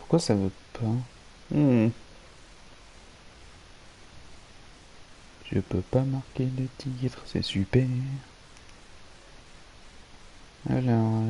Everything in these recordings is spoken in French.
Pourquoi ça veut pas? Hmm. Je peux pas marquer le titre, c'est super. Alors...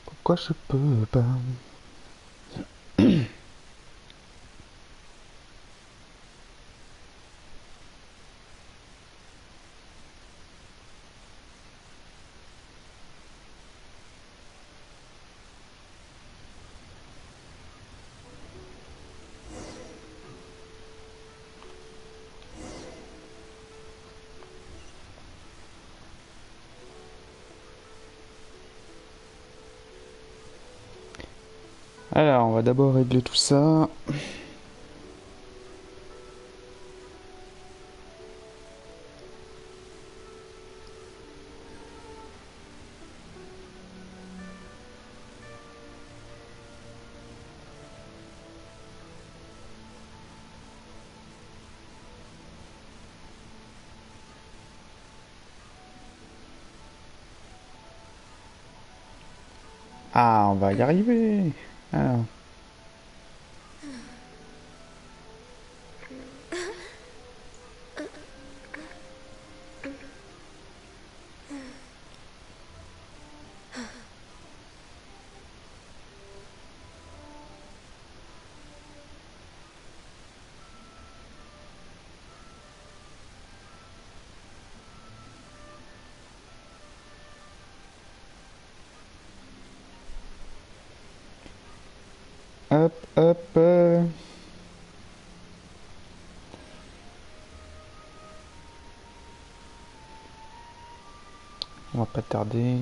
Pourquoi je peux pas? Alors, on va d'abord régler tout ça. Ah, on va y arriver. Alors. Hop, hop. On va pas tarder.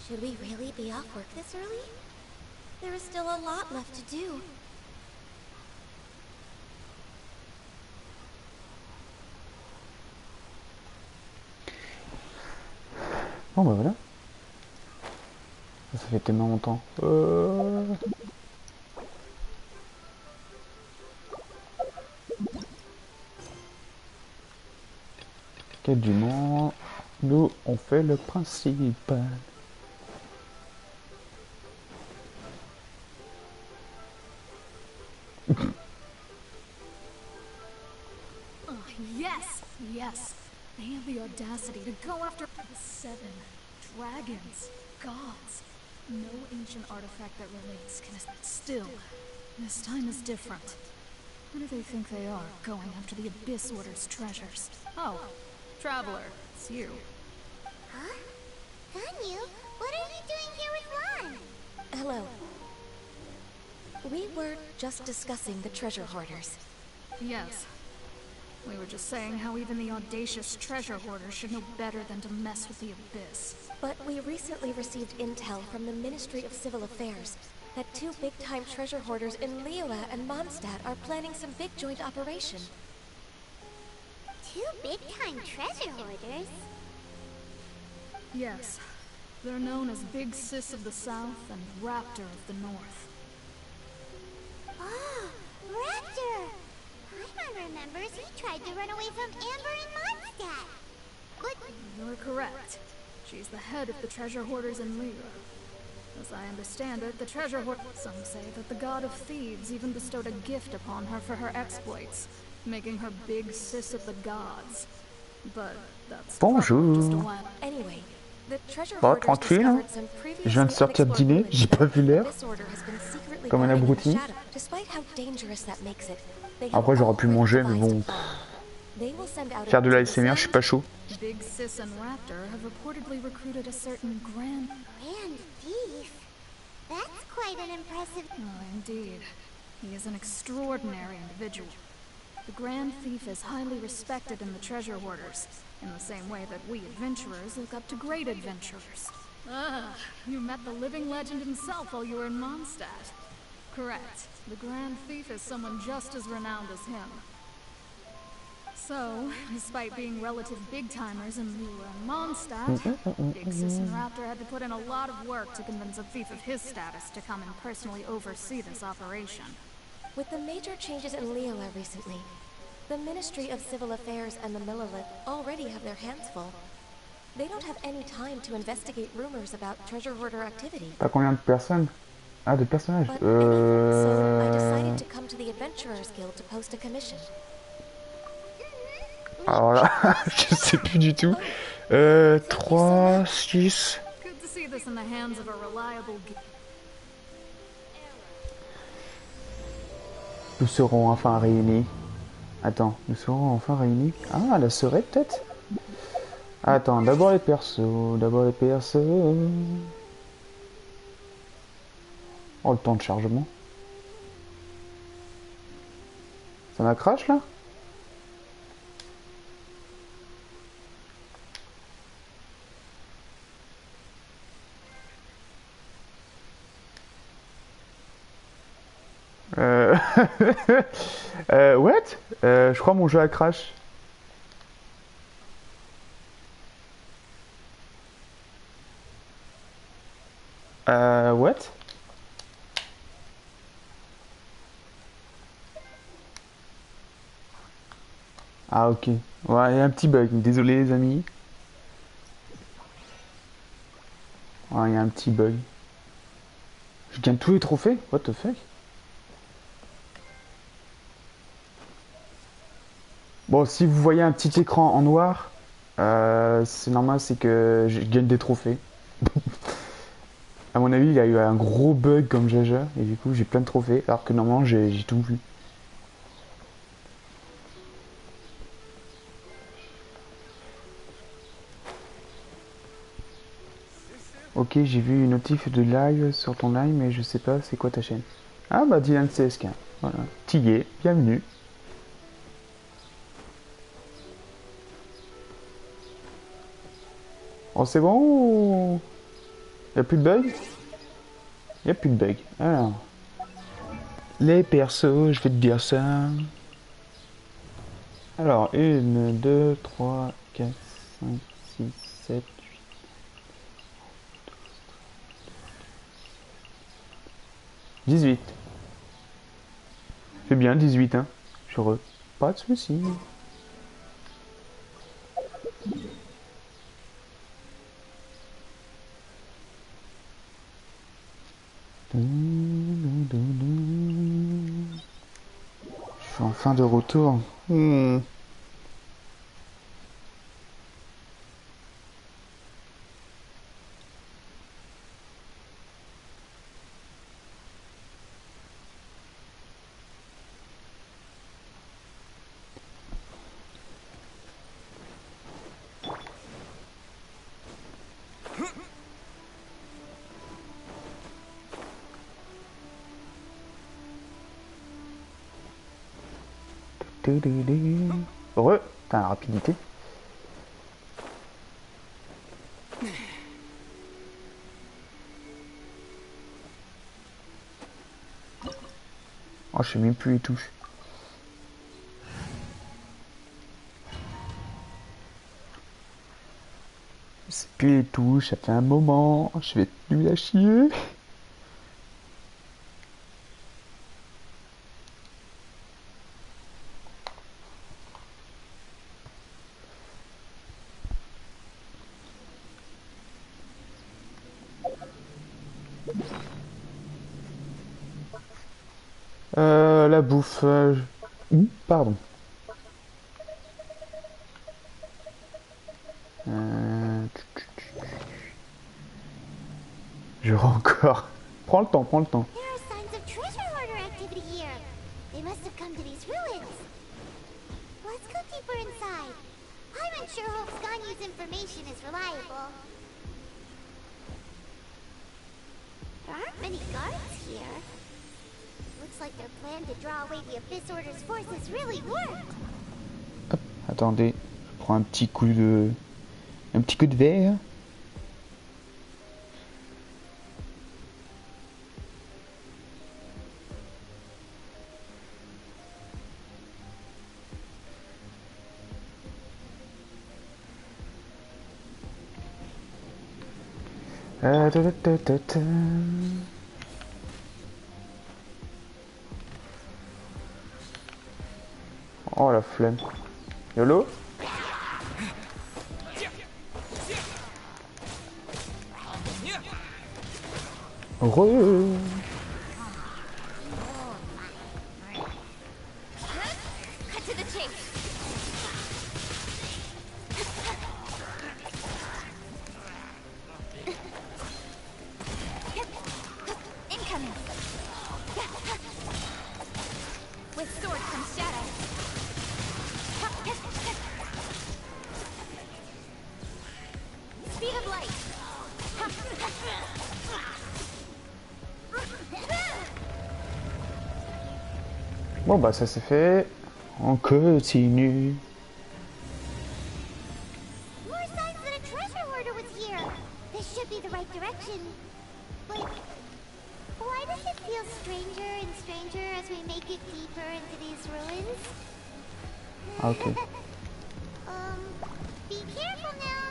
Should we really be off work this early? There is still a lot left to do. Bon bah voilà. Ça fait tellement longtemps. Quête du monde. Nous, on fait le principal. Oh, yes, yes. They have the audacity to go after the 7 dragons, gods. No ancient artifact that relates can still. This time is different. Who do they think they are, going after the Abyss Order's treasures? Oh, Traveler, it's you. Huh? Bienvenue? What are you doing here with Ron? Hello. We were just discussing the treasure hoarders. Yes. We were just saying how even the audacious treasure hoarders should know better than to mess with the Abyss. But we recently received intel from the Ministry of Civil Affairs that 2 big-time treasure hoarders in Liyue and Mondstadt are planning some big joint operation. 2 big-time treasure hoarders? Yes. They're known as Big Sis of the South and Raptor of the North. Oh, Raptor! Paimon remembers he tried to run away from Amber and Mondstadt. But You're correct. She's the head of the treasure hoarders in Liyue. As I understand it, the treasure hoard. Some say that the god of thieves even bestowed a gift upon her for her exploits, making her big sis of the gods. But that's probably just a Bonjour. while. Anyway, the treasure Bah, hoarders tranquille, hein. discovered some Je viens de previously sortir de unexplored dîner, ruins j'ai pas vu that l'heure. this order has been secretly Comme un guarding in the abruti. shadow. Despite how dangerous that makes it, they have Après, j'aurais pu already manger, mais devised bon. a plan. They will send out Faire de to l'ASMR, je suis pas chaud. Big Sis and Raptor have reportedly recruited a certain grand... Grand thief? That's quite an impressive... Oh, indeed. He is an extraordinary individual. The Grand Thief is highly respected in the treasure hoarders, in the same way that we adventurers look up to great adventurers. Ah, you met the living legend himself while you were in Mondstadt. Correct. The Grand Thief is someone just as renowned as him. So, despite being relative big-timers in Lula and Mondstadt, Big Sis and Raptor had to put in a lot of work to convince a thief of his status to come and personally oversee this operation. With the major changes in Leola recently, the Ministry of Civil Affairs and the Millelith already have their hands full. They don't have any time to investigate rumors about treasure hoarder activity. Pas combien de personnes? Ah, de personnages. But anyway, so I decided to come to the Adventurers Guild to post a commission. Alors là, je sais plus du tout. 3, 6... Good to see this in the hands of a reliable... Nous serons enfin réunis. Attends, nous serons enfin réunis. Ah, la sœur peut-être. Attends, d'abord les persos, d'abord les persos. Oh, le temps de chargement. Ça m'a crash là? What? Je crois mon jeu a crash. What? Ah ok. Ouais, il y a un petit bug. Désolé les amis. Ouais, il y a un petit bug. Je gagne tous les trophées? What the fuck? Bon, si vous voyez un petit écran en noir, c'est normal, c'est que je gagne des trophées. À mon avis, il y a eu un gros bug comme Jaja, et du coup, j'ai plein de trophées, alors que normalement, j'ai tout vu. Ok, j'ai vu une notif de live sur ton live, mais je sais pas c'est quoi ta chaîne. Ah bah Dylan CSK, voilà. Tillé, bienvenue. Oh c'est bon ou... Y'a plus de bug? Y'a plus de bug. Alors. Les persos, je vais te dire ça. Alors, 1, 2, 3, 4, 5, 6, 7, 18. C'est bien 18 hein. Je suis heureux. Pas de soucis. Je suis enfin de retour. Heureux. Putain, la rapidité. Oh, je sais même plus les touches. Je sais plus les touches, ça fait un moment. Je vais nul à chier. La bouffe. Pardon. Je rends encore. Prends le temps, prends le temps. There are signs of treasure hoarder activity here. They must have come to these ruins. Let's go deeper inside. I'm unsure Hope's Ganyu's information is reliable. There aren't many guards here. Looks like their plan to draw away the Abyss Order's forces really worked. Hop, attendez. Je prends un petit coup de... Un petit coup de verre. Oh la flemme. YOLO. Re. Cut to the chase. Incoming. With sword comes shadow. Speed of light. Bon bah ça c'est fait. On continue. More signs that a treasure hoarder was here. This should be the right direction. But why does it feel stranger and stranger as we make it deeper into these ruins? Ok. Be careful now.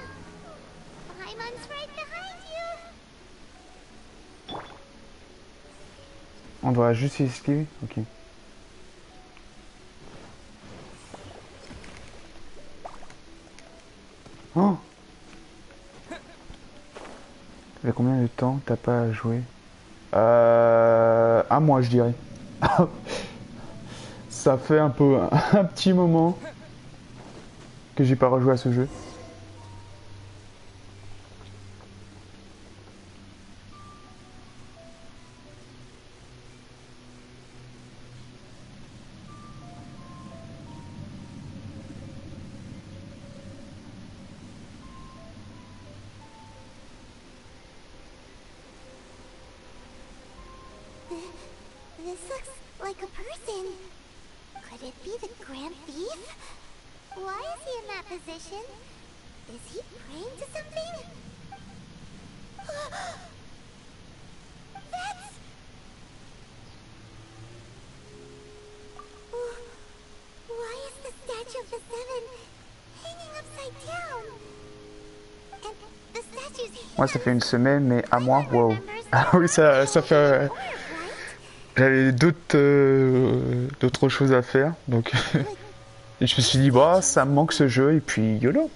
Paimon's right behind you. On doit juste esquiver. Ok. Oh. Ça fait combien de temps que t'as pas joué? Un mois je dirais. Ça fait un peu un petit moment que j'ai pas rejoué à ce jeu. This looks like a person. Could it be the Grand Thief? Why is he in that position? Is he praying to something? That's... Why is the statue of the Seven hanging upside down? And the statue's Moi ça fait une semaine mais à moi, wow. Ah oui ça fait... J'avais d'autres choses à faire, donc et je me suis dit bah ça me manque ce jeu et puis YOLO.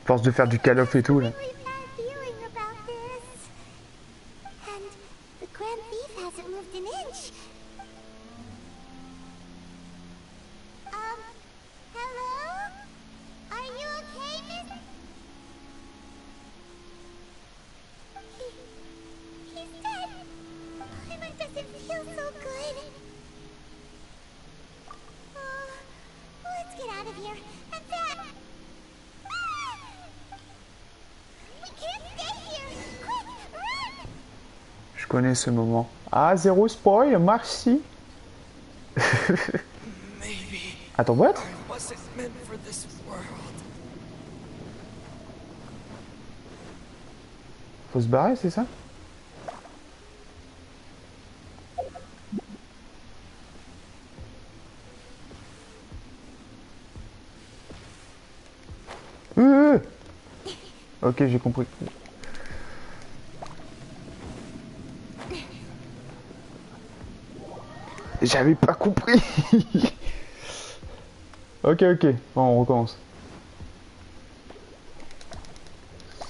Force de faire du Call of et tout là. Je connais ce moment. Ah, zéro spoil, merci. Attends, what? Faut se barrer, c'est ça? Ok, j'ai compris. J'avais pas compris. Ok, ok. Bon, on recommence.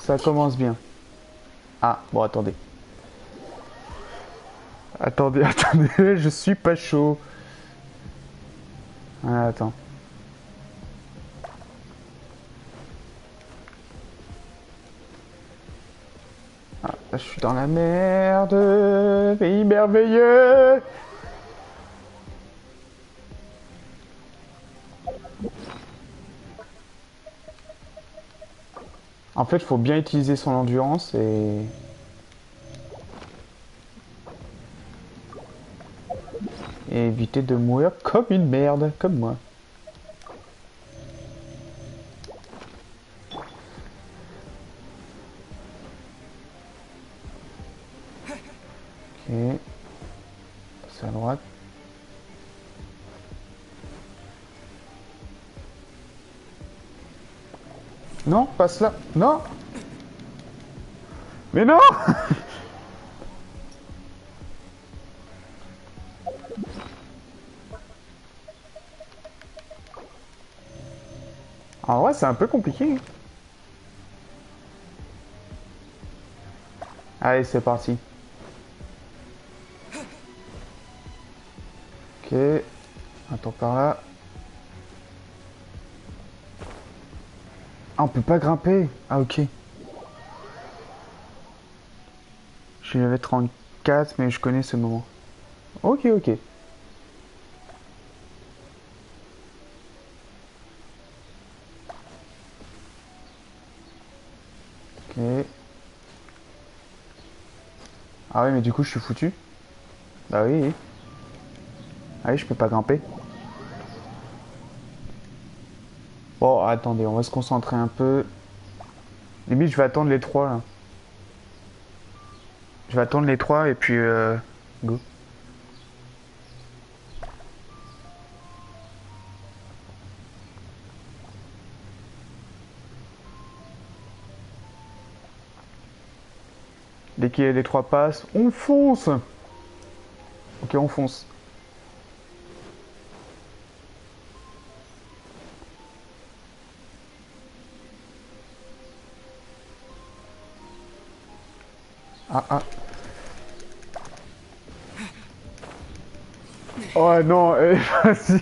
Ça commence bien. Ah, bon, attendez. Attendez, attendez, je suis pas chaud. Ah, attends. Ah, là, je suis dans la merde. Pays merveilleux. En fait, il faut bien utiliser son endurance et éviter de mourir comme une merde, comme moi. Ok. C'est à droite. Non, passe là. Non. Mais non. En vrai, c'est un peu compliqué. Allez, c'est parti. Ok. Attends par là. Ah, on peut pas grimper. Ah, ok. Je suis level 34, mais je connais ce moment. Ok, ok. Ok. Ah ouais, mais du coup, je suis foutu. Bah oui, oui. Ah oui, je peux pas grimper. Bon, attendez, on va se concentrer un peu. Limite, je vais attendre les trois, là. Je vais attendre les trois, et puis... go. Dès qu'il y a les trois passes, on fonce. Ok, on fonce. Ah, ah. Oh non, vas-y.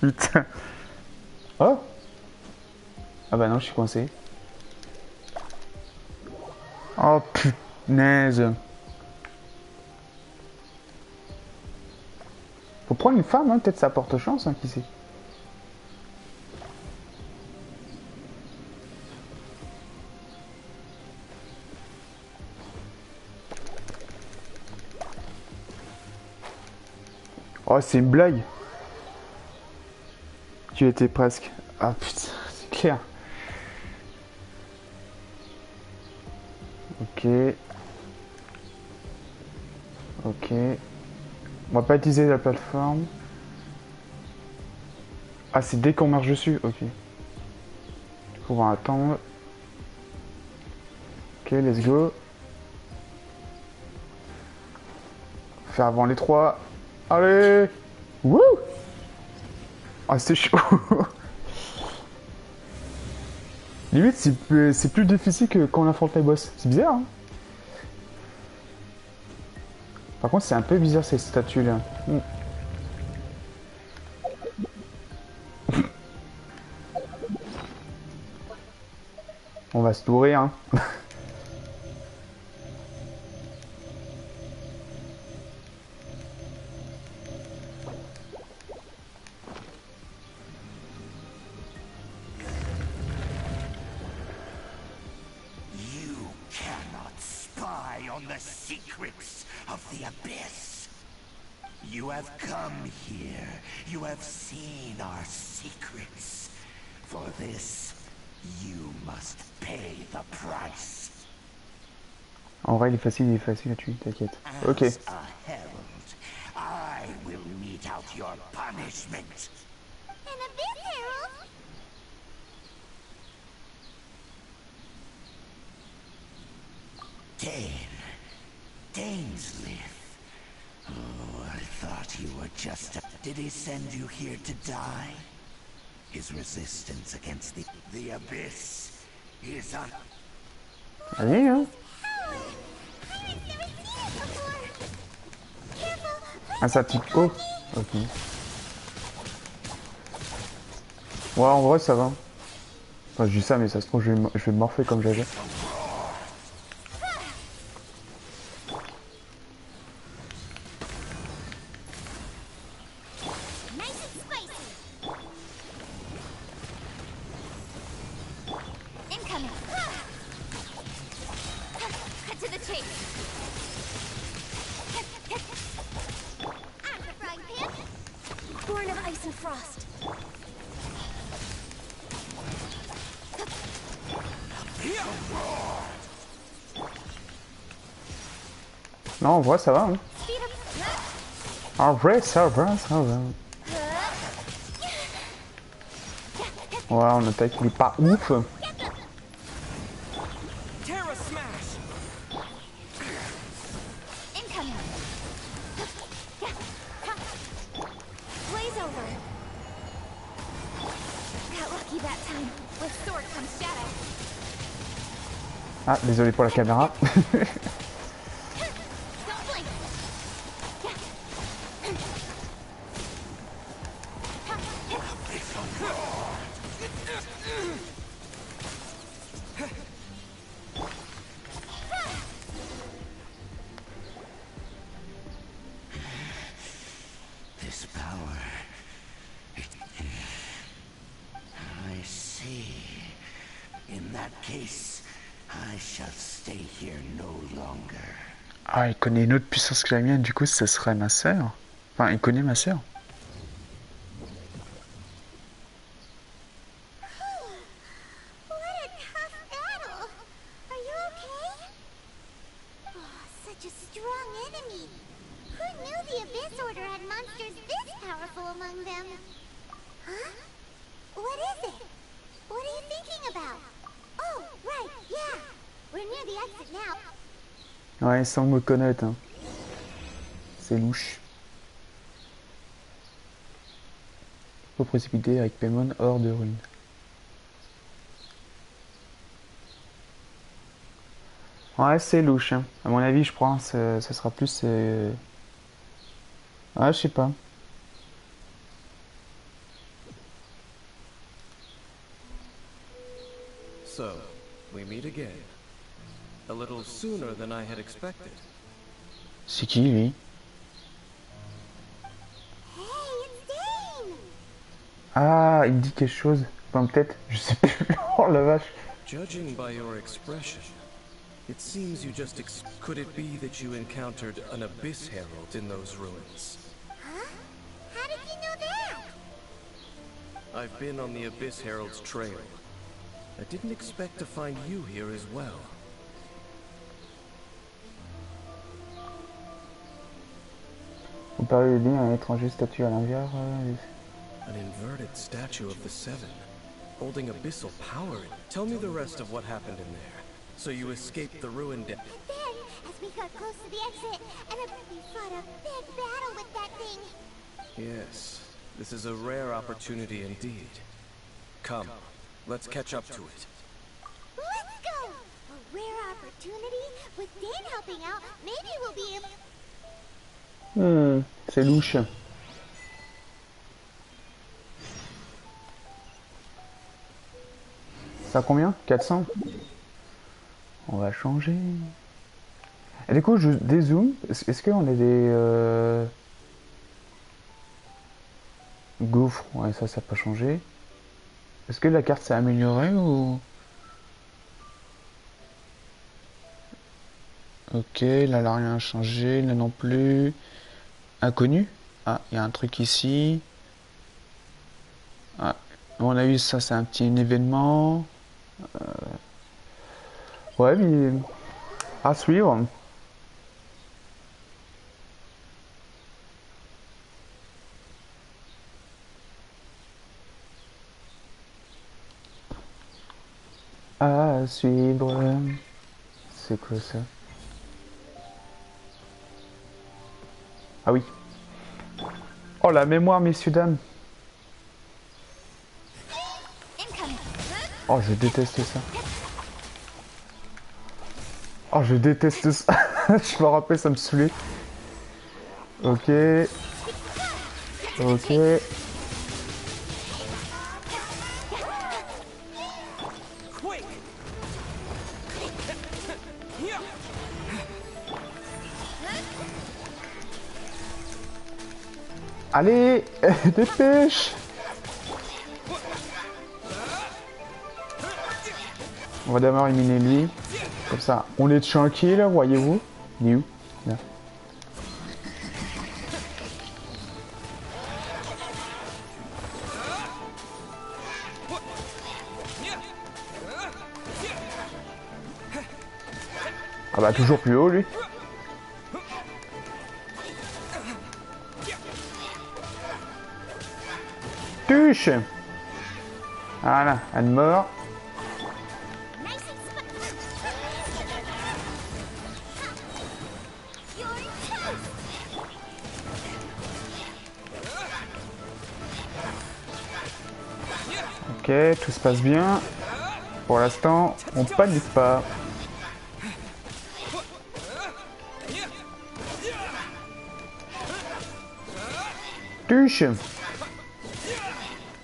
Putain. Oh. Ah bah non, je suis coincé. Oh punaise. Faut prendre une femme, hein, peut-être ça porte chance, hein, qui sait. Oh, c'est une blague. Tu étais presque. Ah putain, c'est clair. Ok. Ok. On va pas utiliser la plateforme. Ah, c'est dès qu'on marche dessus. Ok. Du coup, on va attendre. Ok, let's go. Faire avant les trois. Allez. Wouh. Ah, c'est chaud. Limite, c'est plus difficile que quand on affronte les boss. C'est bizarre, hein. Par contre, c'est un peu bizarre ces statues-là. On va se nourrir, hein. You cannot spy on the secrets of the abyss. You have come here. You have seen our secrets. For this, you must pay the price. En vrai, il est facile à tuer, t'inquiète. Ok. As a herald, I will mete out your punishment. An abyss herald? Dainsleif. Oh, I thought you were just a... Did he send you here to die? His resistance against the abyss is un... Allez, hein. Ah, ça type O. Ok. Ouais, en vrai, ça va. Enfin, je dis ça, mais ça se trouve, je vais me morpher comme j'avais. Born of ice and frost. Non, en vrai, ça va. Hein. En vrai, ça va, ça va. Ouais, on attaque, il est pas ouf. Ah, désolé pour la caméra. This power. I see. In that case, I shall stay here no longer. Ah, il connaît une autre puissance que la mienne, du coup, ce serait ma sœur. Enfin, il connaît ma sœur. Ouais, sans me connaître. Hein. C'est louche. Faut précipiter avec Paimon hors de ruine. Ouais, c'est louche. Hein. À mon avis, je pense ça sera plus... Ouais, je sais pas. So, we meet again. A little sooner than I had expected. C'est qui, lui? Ah, il me dit quelque chose. Enfin, peut-être, je sais plus. Oh la vache. Judging by your expression, it seems you just could it be that you encountered an abyss herald in those ruins? Huh? How did you know that? I've been on the abyss herald's trail. I didn't expect to find you here as well. On parle de un étranger statue à l'envers. An inverted statue of the Seven, holding abyssal power. Tell me the rest of what happened in there. So you escaped the ruined And then, as we got close to the exit, we fought a big battle with that thing. Yes, this is a rare opportunity indeed. Come, let's catch up to it. Let's go! A rare opportunity? With Dan helping out, maybe we'll be able... C'est louche. Ça a combien? 400. On va changer. Et du coup, je dézoome. Est-ce qu'on a des... Gouffres? Ouais, ça n'a pas changé. Est-ce que la carte s'est améliorée ou... Ok, là, elle n'a rien changé. Là non plus. Inconnu. Ah, il y a un truc ici. Ah, à mon avis, ça, c'est un petit événement. Ouais, mais... À suivre. À suivre. C'est quoi ça? Ah oui. Oh, la mémoire, messieurs, dames. Oh, je déteste ça. Oh, je déteste ça. Je me rappelle, ça me saoulait. Ok. Ok. Allez, dépêche. On va d'abord éliminer lui. Comme ça, on est tranquille, voyez-vous. Il est où? Là. Ah bah toujours plus haut lui. Touche. Voilà, un mort. Ok, tout se passe bien. Pour l'instant, on panique pas. Touche.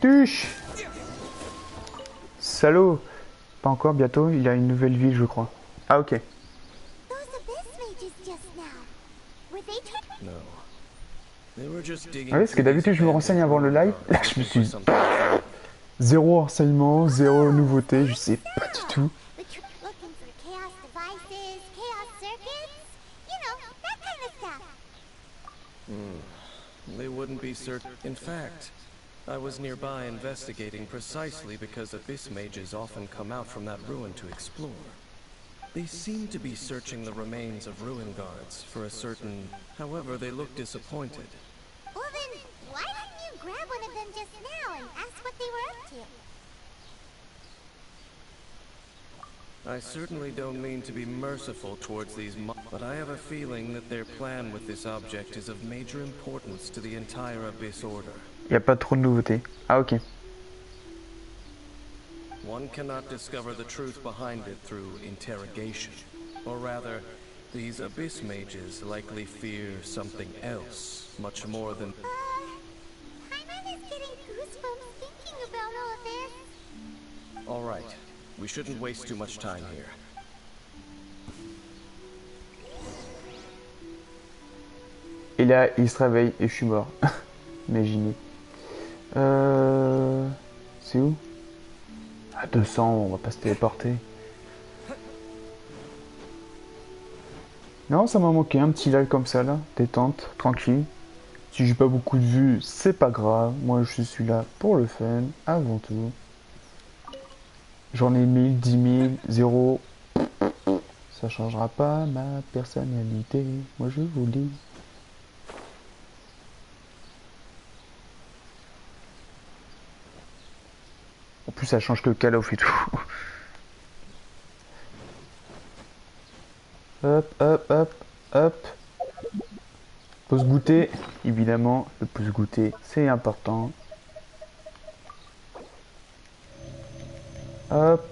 Touche. Salaud. Pas encore, bientôt, il a une nouvelle ville, je crois. Ah, ok. Ah oui, parce que d'habitude, je me renseigne avant le live. Là, je me suis... Zéro renseignement, zéro nouveauté, je sais pas du tout. They wouldn't be certain. In fact, I was nearby investigating precisely because abyss mages often come out from that ruin to explore. They seem to be searching the remains of ruin guards for a certain... However, they look disappointed. Well then, why didn't you grab one of them just now and ask what they were up to? I certainly don't mean to be merciful towards these but I have a feeling that their plan with this object is of major importance to the entire Abyss Order. Y a pas trop de nouveautés. Ah ok. One cannot discover the truth behind it through interrogation. Or rather, these Abyss mages likely fear something else, much more than... Paimon is getting goosebumps thinking about all of this. All right. We shouldn't waste too much time here. Et là, il se réveille et je suis mort. Imaginez. C'est où? À 200, on va pas se téléporter. Non, ça m'a manqué un petit live comme ça là, détente, tranquille. Si j'ai pas beaucoup de vues, c'est pas grave. Moi, je suis là pour le fun, avant tout. J'en ai 1000, 10 000, 0. Ça changera pas ma personnalité. Moi je vous le dis. En plus ça change que Call of et tout. Hop, hop, hop, hop. Pause goûter. Évidemment, le pouce goûter, c'est important. Hop,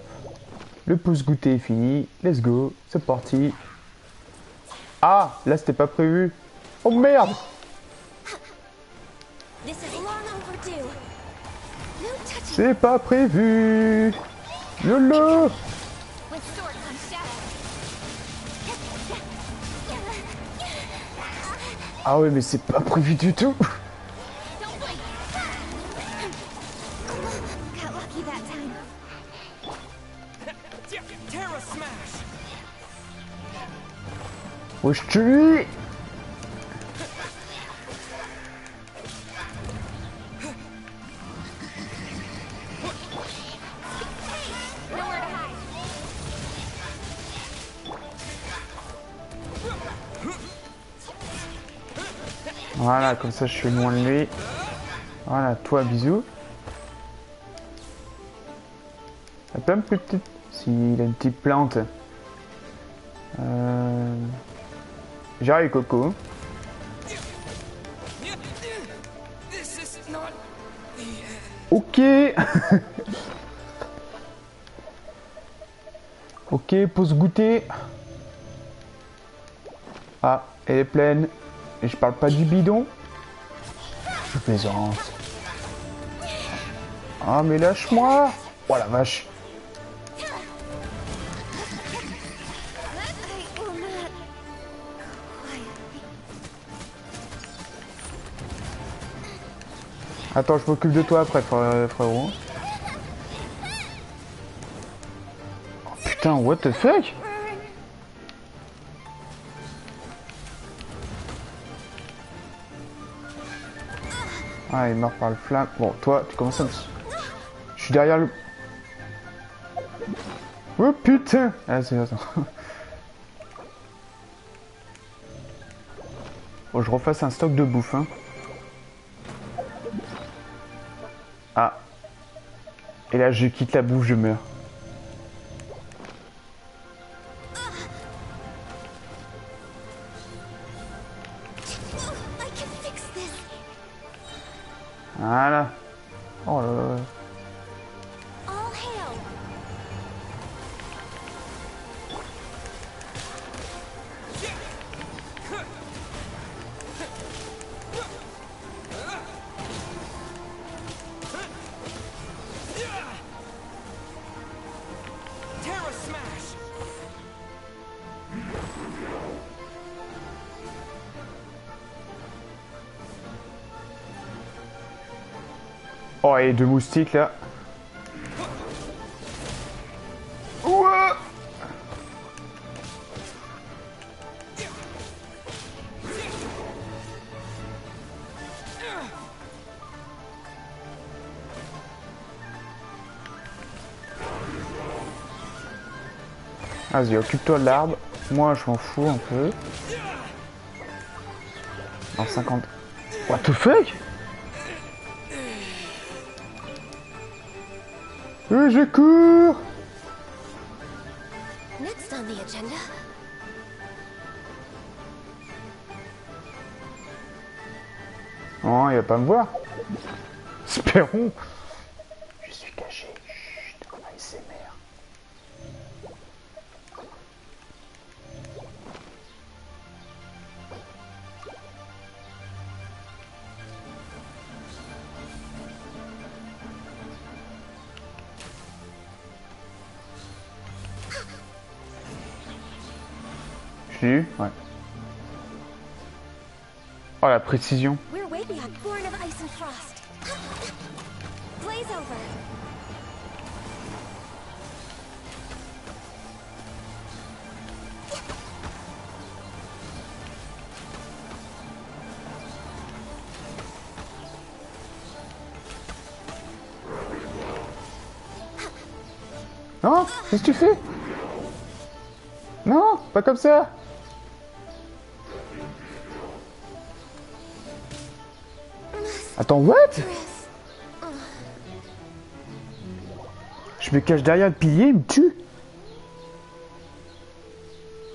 le pouce goûter est fini, let's go, c'est parti. Ah, là c'était pas prévu. Oh merde. C'est pas prévu. YOLO. Ah ouais mais c'est pas prévu du tout. Oh, je tue. Voilà, comme ça je suis loin de lui. Voilà, toi bisous. Il y a plein de petites... S'il a une petite plante. J'arrive Coco. Ok. Ok, pause goûter. Ah, elle est pleine. Et je parle pas du bidon. Je plaisante. Ah, mais lâche-moi. Oh la vache. Attends, je m'occupe de toi après, frérot. Oh, putain, what the fuck? Ah, il meurt par le flamme. Bon, toi, tu commences à me... Je suis derrière le... Oh putain! Ah, c'est... Attends. Faut que je refasse un stock de bouffe, hein. Ah. Et là, je quitte la bouffe, je meurs. Voilà. Oh là là. Oh, et deux moustiques là. Ouah. Vas-y, occupe-toi de l'arbre. Moi, je m'en fous un peu. En 50. What the fuck? Je cours. Next on the agenda. Oh, il va pas me voir. Espérons. Je suis caché. Chut, en ASMR. Je l'ai eu? Ouais. Oh, la précision. We're way beyond born of ice and frost. Blaze over. Non, qu'est-ce que tu fais? Non, pas comme ça. Attends, what? Je me cache derrière le pilier, il me tue.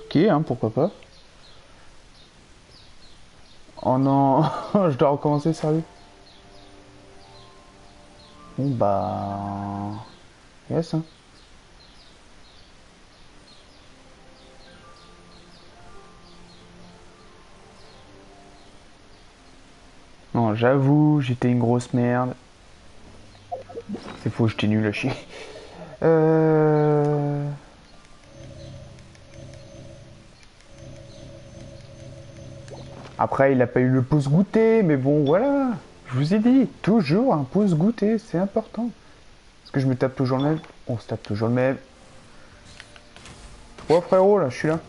Ok, hein, pourquoi pas. Oh non, je dois recommencer, sérieux. Bon bah... Yes, hein. Non, j'avoue, j'étais une grosse merde. C'est faux, j'étais nul à chier. Après, il a pas eu le pouce goûter, mais bon, voilà. Je vous ai dit, toujours un pouce goûter, c'est important. Est-ce que je me tape toujours le même? On se tape toujours le même. Oh frérot, là, je suis là.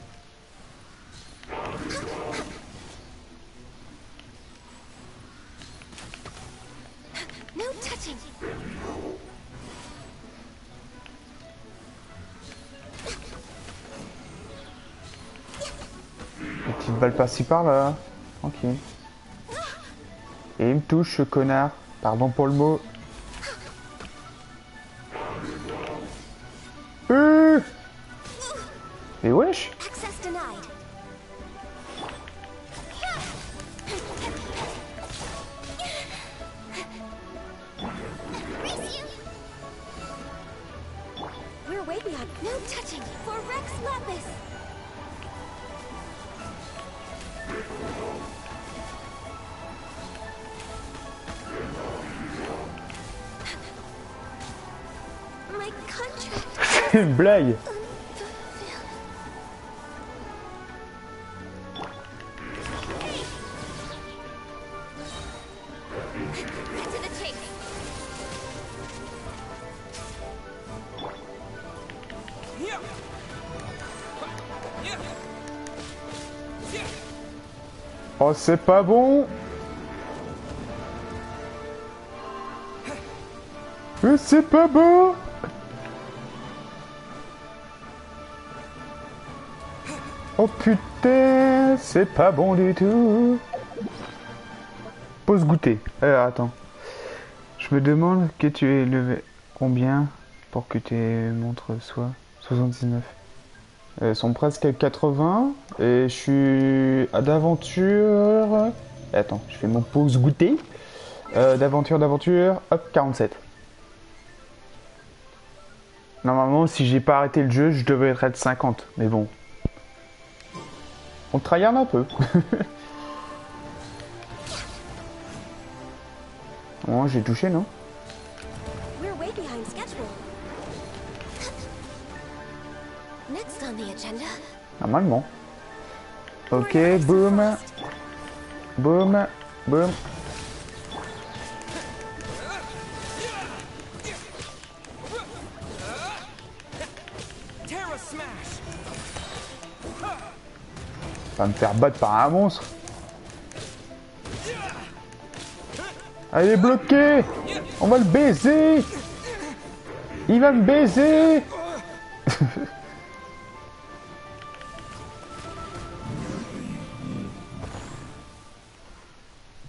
No touching. Une petite balle par-ci par-là. Tranquille. Et il me touche, ce connard. Pardon pour le mot. Mais wesh. Access denied. We're way beyond no touching for Rex Lapis. une blague. To the chase. Oh, c'est pas bon. C'est pas bon. Oh putain, c'est pas bon du tout. Pause goûter. Alors attends. Je me demande que tu es levé combien pour que tes montres soient 79. Elles sont presque à 80 et je suis à d'aventure. Attends, je fais mon pause goûter. D'aventure, hop, 47. Normalement, si j'ai pas arrêté le jeu, je devrais être à 50. Mais bon. On tryhard un peu. Oh, j'ai touché, non? We're way behind schedule. Next on the agenda. Normalement. Ok, boum. Boum. Boum. Va me faire battre par un monstre. Ah, il est bloqué. On va le baiser. Il va me baiser.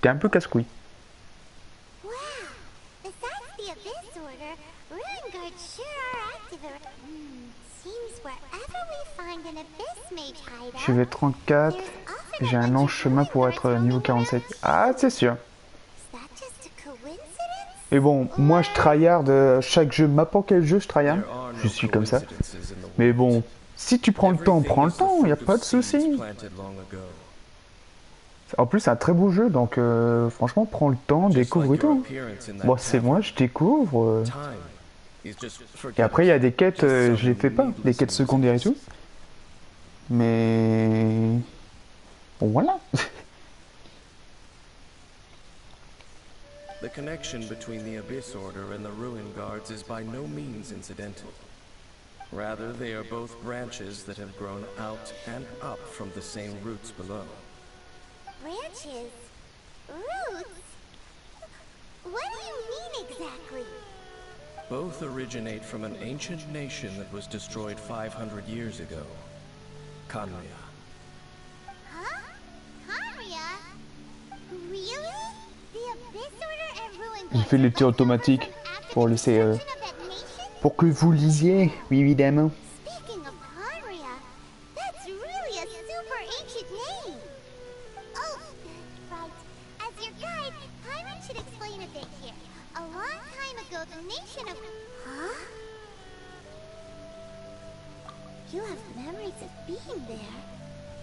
T'es un peu casse-couille. Wow. Besides the Abyss Order, Ruin Guards sure are active. Seems wherever we find an Abyss Mage hideout, Je vais 34. there's often J'ai a un bunch long of chemin Ruin pour Guards être niveau roaming 47. around. Ah, c'est sûr. Is that just a coincidence? Et bon, moi je tryhard chaque jeu, n'importe quel jeu je tryhard. There are no Je suis comme ça. coincidences in the Mais world. bon, si tu prends le temps, Everything prends le is the temps, y a fruit pas of de seeds souci. planted long ago. En plus, c'est un très beau jeu, donc franchement, prends le temps, Just découvre like et your tout. appearance in that Bon, c'est tavern. moi, je découvre. Time is just Et forget après, il y a it. des quêtes, Just je les some fais pas, des needless quêtes secondaires et tout. nuisances. Mais bon, voilà. The connection between the Abyss Order and the Ruin Guards is by no means incidental. Rather, they are both branches that have grown out and up from the same roots below. Branches? Roots? What do you mean exactly? Both originate from an ancient nation that was destroyed 500 years ago. Kanria. Huh? Kanria? Really? The Abyss Order and Ruin J'ai Guards fait are lecture left over automatique from after pour the laisser, destruction of that nation? pour que vous lisiez, oui, évidemment. Speaking of Kanria, that's really a super ancient name. Oh, right. As your guide, Paimon should explain a bit here. A long time ago, the nation of... Huh? You have memories of being there.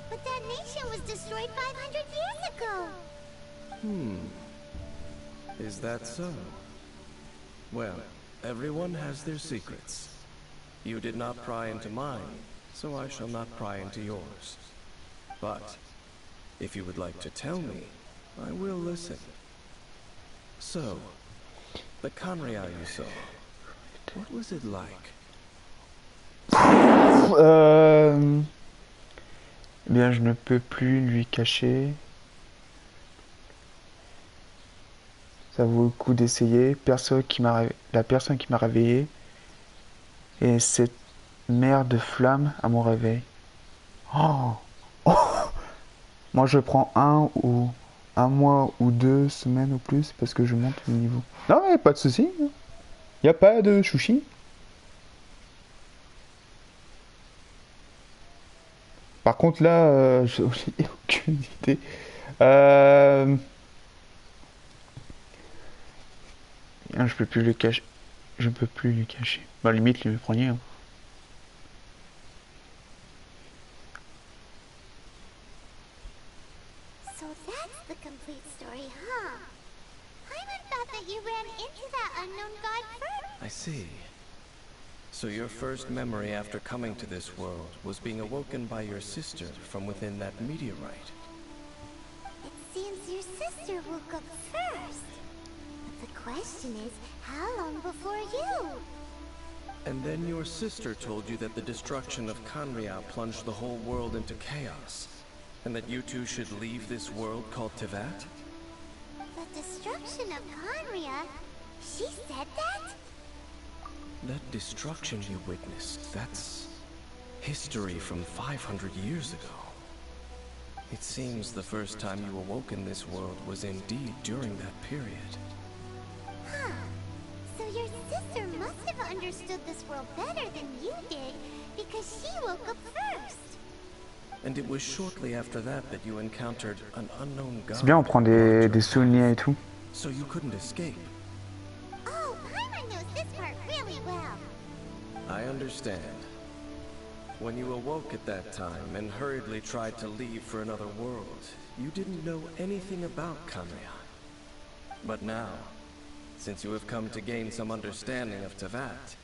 But that nation was destroyed 500 years ago. Is that so? Well, everyone has their secrets. You did not pry into mine, so I shall not pry into yours. But, if you would like to tell me, I will listen. So, the Kanria you saw, what was it like? Eh bien, je ne peux plus lui cacher. Ça vaut le coup d'essayer. La personne qui m'a réveillé et cette mer de flammes à mon réveil. Oh. Oh. Moi, je prends un mois ou 2 semaines ou plus parce que je monte le niveau. Non, mais pas de souci. Y a pas de chouchi. Par contre, là, j'ai aucune idée. Je peux plus le cacher. Je peux plus lui cacher. Bah, limite, lui preniez. Hein. So that's the complete story, huh? Paimon thought that you ran into that unknown god first. I see. So your first memory after coming to this world was being awoken by your sister from within that meteorite. It seems your sister woke up first. But the question is, how long before you? And then your sister told you that the destruction of Kanria plunged the whole world into chaos, and that you two should leave this world called Tevat? The destruction of Conria? She said that? That destruction you witnessed, that's history from 500 years ago. It seems the first time you awoke in this world was indeed during that period. Huh. So your sister must have understood this world better than you did, because she woke up first. And it was shortly after that that you encountered an unknown god. C'est bien, on prend des souvenirs et tout. So you couldn't escape. Oh, Paimon knows this part really well. I understand. When you awoke at that time and hurriedly tried to leave for another world, you didn't know anything about Kanria. But now, since you have come to gain some understanding of Tevat,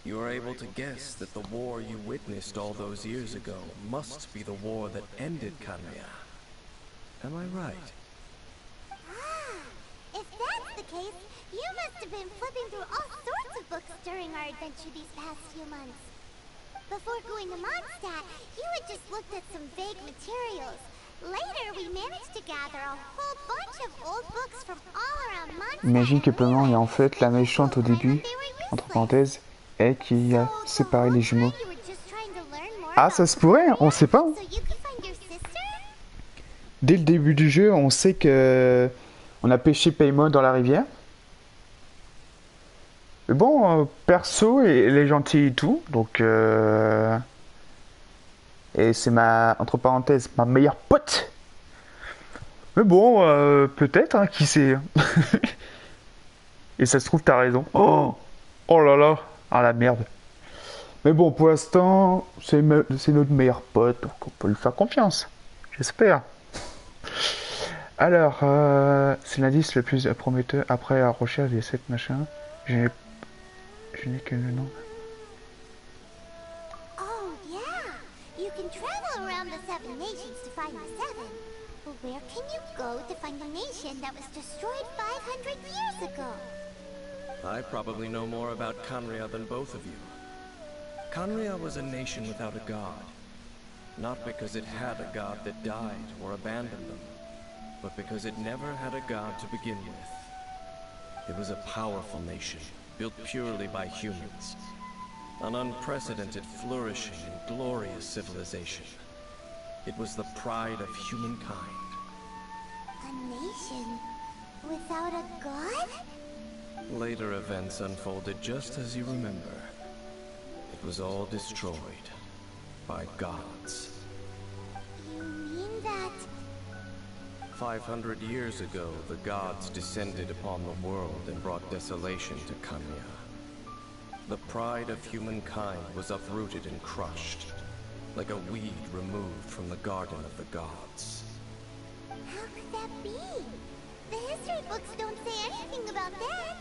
you are able to guess that the war you witnessed all those years ago must be the war that ended Kanria. Am I right? Ah, if that's the case, you must have been flipping through all sorts of books during our adventure these past few months. Before going to Mondstadt, you had just looked at some vague materials. Later, we managed to gather a whole bunch of old books from all around Mondstadt. Imagine que Paiement est en fait la méchante au début, entre parenthèses, et qui a séparé les jumeaux. Ah, ça se pourrait, on sait pas. Dès le début du jeu, on sait que on a pêché Paimon dans la rivière. Mais bon, perso, elle est gentille et tout, donc et c'est ma, entre parenthèses, ma meilleure pote. Mais bon, peut-être, hein, qui sait. Et ça se trouve, t'as raison. Oh, oh là là, ah la merde. Mais bon, pour l'instant, c'est notre meilleur pote, donc on peut lui faire confiance. J'espère. Alors, c'est l'indice le plus prometteur après la recherche des 7 machins. Je n'ai que le nom. Oh yeah, you can travel around the 7 nations to find the 7. But where can you go to find a nation that was destroyed 500 years ago? I probably know more about Kanria than both of you. Kanria was a nation without a god. Not because it had a god that died or abandoned them, but because it never had a god to begin with. It was a powerful nation, built purely by humans. An unprecedented, flourishing, and glorious civilization. It was the pride of humankind. A nation without a god? Later events unfolded just as you remember. It was all destroyed by gods. You mean that... 500 years ago, the gods descended upon the world and brought desolation to Kanria. The pride of humankind was uprooted and crushed, like a weed removed from the garden of the gods. How could that be? The history books don't say anything about that.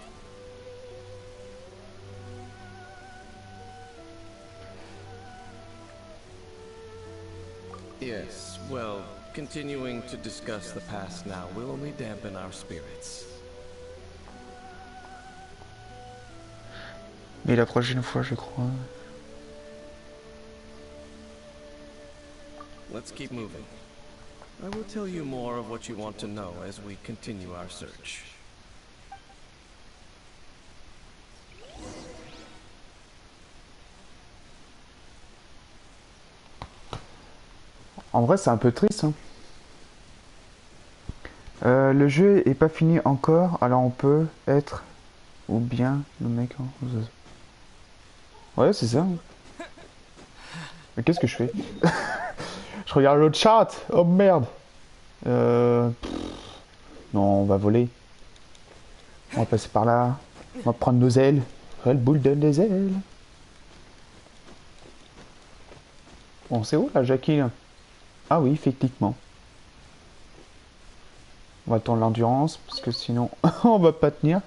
Yes, well, continuing to discuss the past now will only dampen our spirits. Mais la prochaine fois, je crois. Let's keep moving. I will tell you more of what you want to know as we continue our search. En vrai, c'est un peu triste. Hein. Le jeu est pas fini encore, alors on peut être ou bien le mec. Ouais, c'est ça. Mais qu'est-ce que je fais? Je regarde l'autre chat. Oh merde. Non, on va voler. On va passer par là. On va prendre nos ailes. Le boule donne des ailes. Bon, c'est où là, Jackie là? Ah oui, effectivement. On va attendre l'endurance, parce que sinon, on va pas tenir.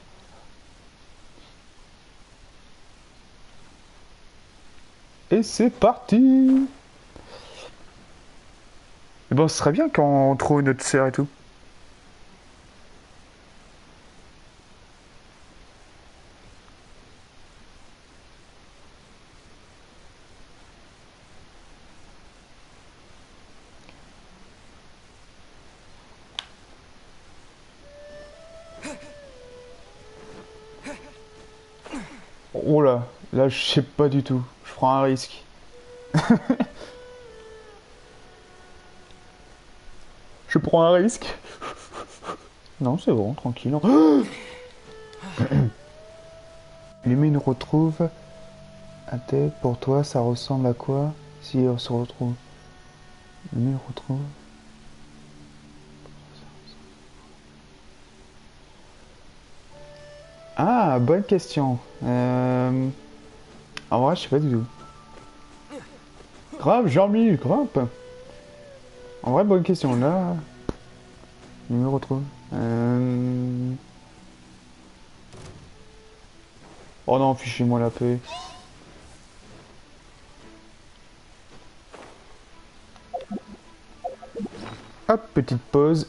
Et c'est parti. Et bon, ce serait bien quand on trouve notre sœur et tout. Oh là, là je sais pas du tout. Je prends un risque. Je prends un risque. Non, c'est bon, tranquille. L'humain nous retrouve. À tête, pour toi, ça ressemble à quoi si on se retrouve? L'humain nous retrouve. Ah, bonne question. En vrai, je sais pas du tout. Grave, Jean-Mi, grimpe. En vrai, bonne question. Là, je me retrouve. Oh non, fichez-moi la paix. Hop, petite pause.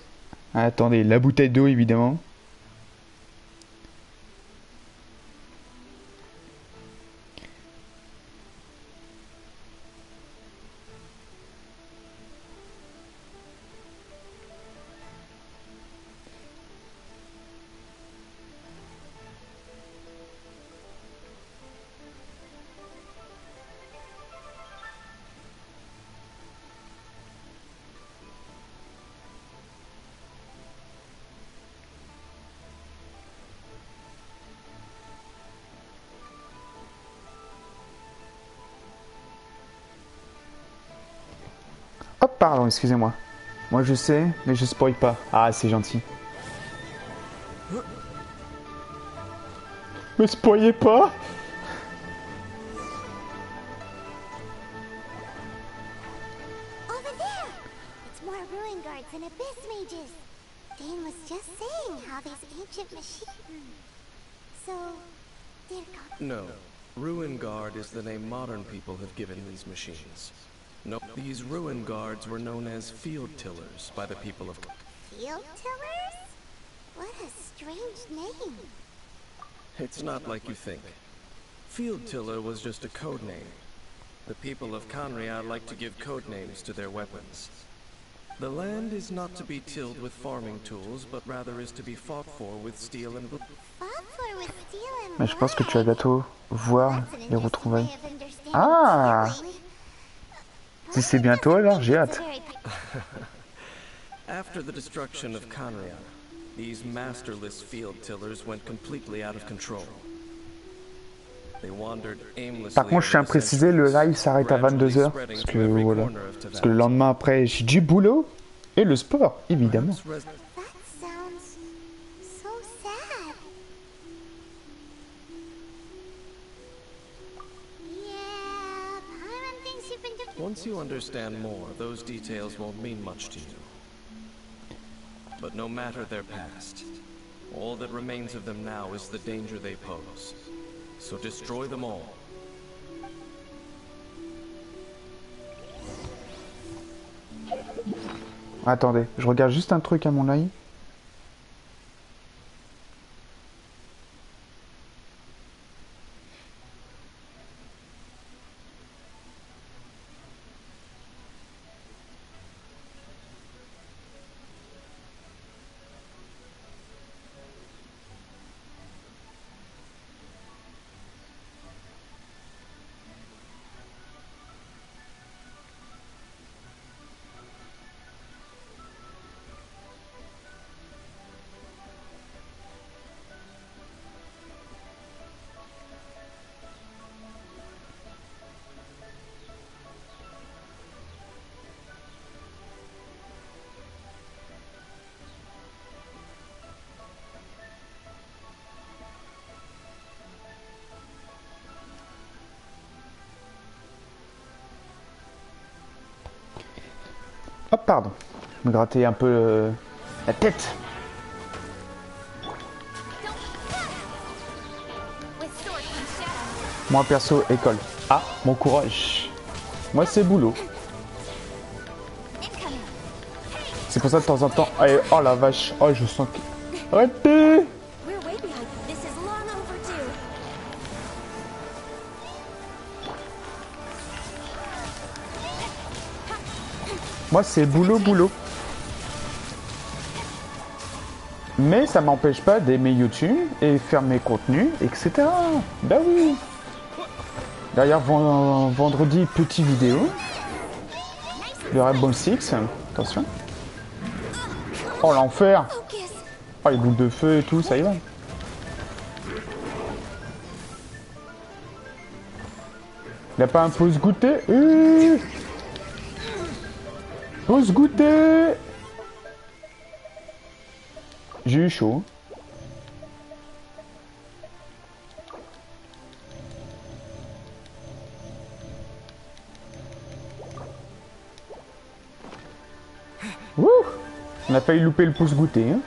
Attendez, la bouteille d'eau, évidemment. Hop, pardon, excusez-moi. Moi je sais, mais je spoil pas. Ah, c'est gentil. Me spoilez pas. Over there! It's more ruin guards and abyss mages. Dane was just saying how these ancient machines... So, they're gone. No. Ruin Guard is the name modern people have given these machines. No, these Ruin Guards were known as field tillers by the people of... Field tillers? What a strange name. It's not like you think. Field Tiller was just a code name. The people of Conria like to give code names to their weapons. The land is not to be tilled with farming tools, but rather is to be fought for with steel and... Mais je pense que tu vas bientôt voir les retrouvailles. Ah! Si c'est bientôt alors, j'ai hâte. After the destruction of Conria, these masterless field tillers went completely out of control. They wandered aimlessly. Par contre, je tiens à préciser, le live s'arrête à 22h. Parce que voilà. Parce que le lendemain après, j'ai du boulot et le sport, évidemment. Once you understand more, those details won't mean much to you. But no matter their past, all that remains of them now is the danger they pose. So destroy them all. Attendez, je regarde juste un truc à mon œil. Hop, pardon. Je me grattais un peu la tête. Moi perso, école. Ah, mon courage. Moi, c'est boulot. C'est pour ça de temps en temps. Allez, oh la vache. Oh, je sens que. Arrêtez! We're way behind. This is long overdue. Moi, c'est boulot, boulot. Mais ça m'empêche pas d'aimer YouTube et faire mes contenus, etc. Bah oui. D'ailleurs, vendredi, petite vidéo. Le Rainbow Six. Attention. Oh, l'enfer. Focus. Oh, les boules de feu et tout, ça y va. Il a pas un pause goûter? Pause goûter. J'ai eu chaud. Wouh! On a failli louper le pouce goûter. Hein.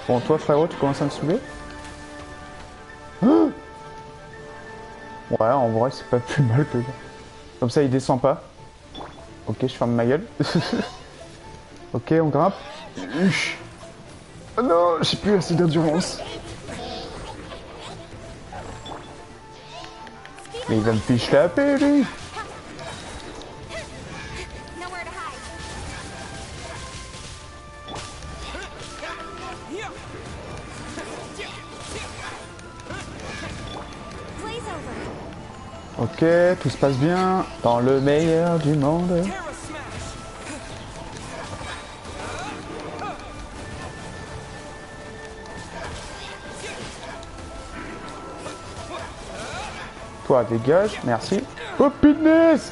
Bon, toi frérot, tu commences à me saouler? Oh, ouais, en vrai, c'est pas plus mal que ça. Comme ça, il descend pas. Ok, je ferme ma gueule. Ok, on grimpe. Oh non, j'ai plus assez d'endurance. Mais il va me fiche la paix, lui. Nowhere to hide. Blaze over. Ok, tout se passe bien. Dans le meilleur du monde. Toi, dégage, merci. Oh, punaise!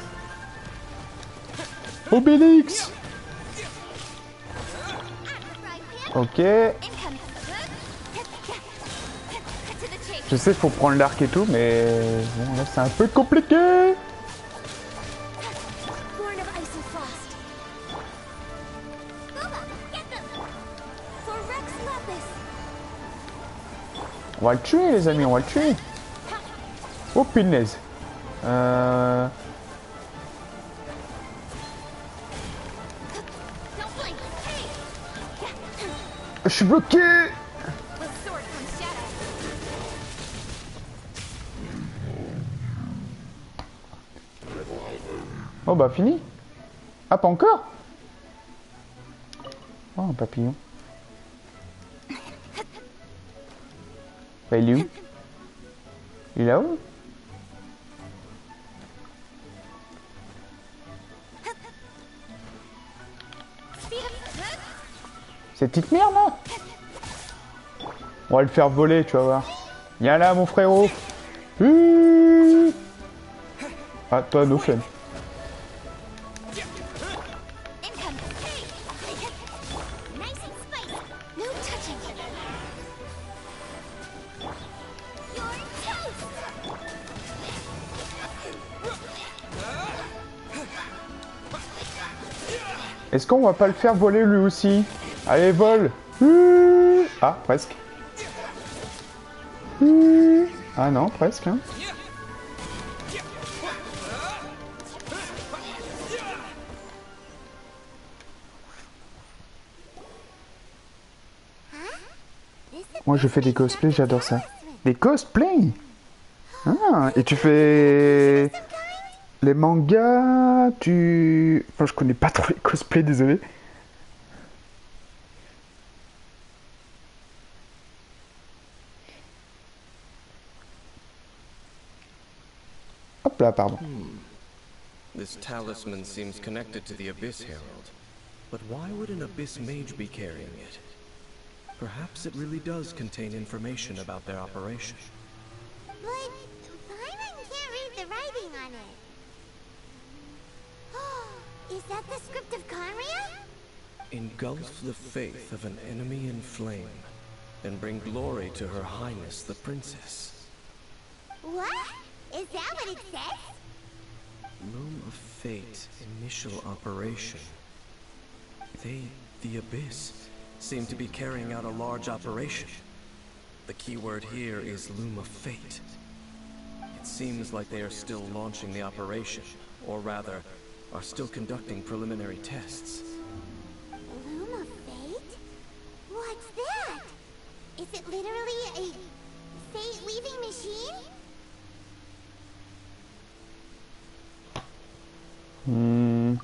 Obélix! Ok. Je sais, faut prendre l'arc et tout, mais bon, là, c'est un peu compliqué. Born of ice and frost. Booba, get them. For Rex Lapis. On va le tuer, les amis, on va le tuer. Oh, punaise. Don't blink. Hey. Je suis bloqué. With sword comes shadow. Oh, bah, fini. Ah, pas encore? Oh, un papillon. Bah, il est où? Il est là-haut? Cette petite merde là. On va le faire voler, tu vas voir. Viens là, mon frérot. Ah, toi, no fun. No touching. Est-ce qu'on va pas le faire voler lui aussi? Allez, vole. Ah, presque. Ah non, presque. Hein. Moi, je fais des cosplays, j'adore ça. Des cosplays? Ah, et tu fais... les mangas, tu... Enfin, je connais pas trop les cosplays, désolé. Hop là, pardon. This talisman seems connected to the Abyss Herald. But why would an Abyss Mage be carrying it? Perhaps it really does contain information about their operation. But Paimon can't read the writing on it. Is that the script of Conria? Engulf the faith of an enemy in flame, and bring glory to Her Highness the Princess. What? Is that what it says? Loom of Fate, initial operation. They, the Abyss, seem to be carrying out a large operation. The key word here is Loom of Fate. It seems like they are still launching the operation, or rather, are still conducting preliminary tests. Loom of fate? What's that? Is it literally a fate-weaving machine? From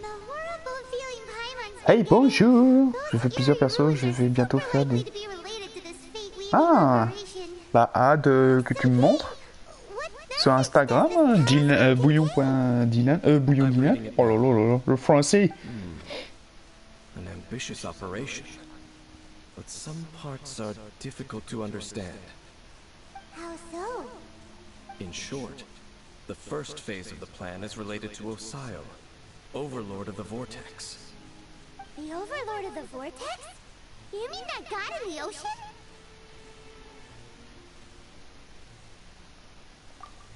the horrible feeling Paimon's Hey, been bonjour! getting, Je fais plusieurs persos, je vais bientôt faire des... likely to be related to this fate-weaving Ah! operation. Bah, hâte que tu me montres. What Sur message Instagram, does this talisman bouillon.dylan, bouillon Dylan. Oh là là là là, le français. An ambitious operation, but some parts are difficult to understand. How so? In short, the first phase of the plan is related to Osio, Overlord of the Vortex. The Overlord of the Vortex? You mean that god in the ocean?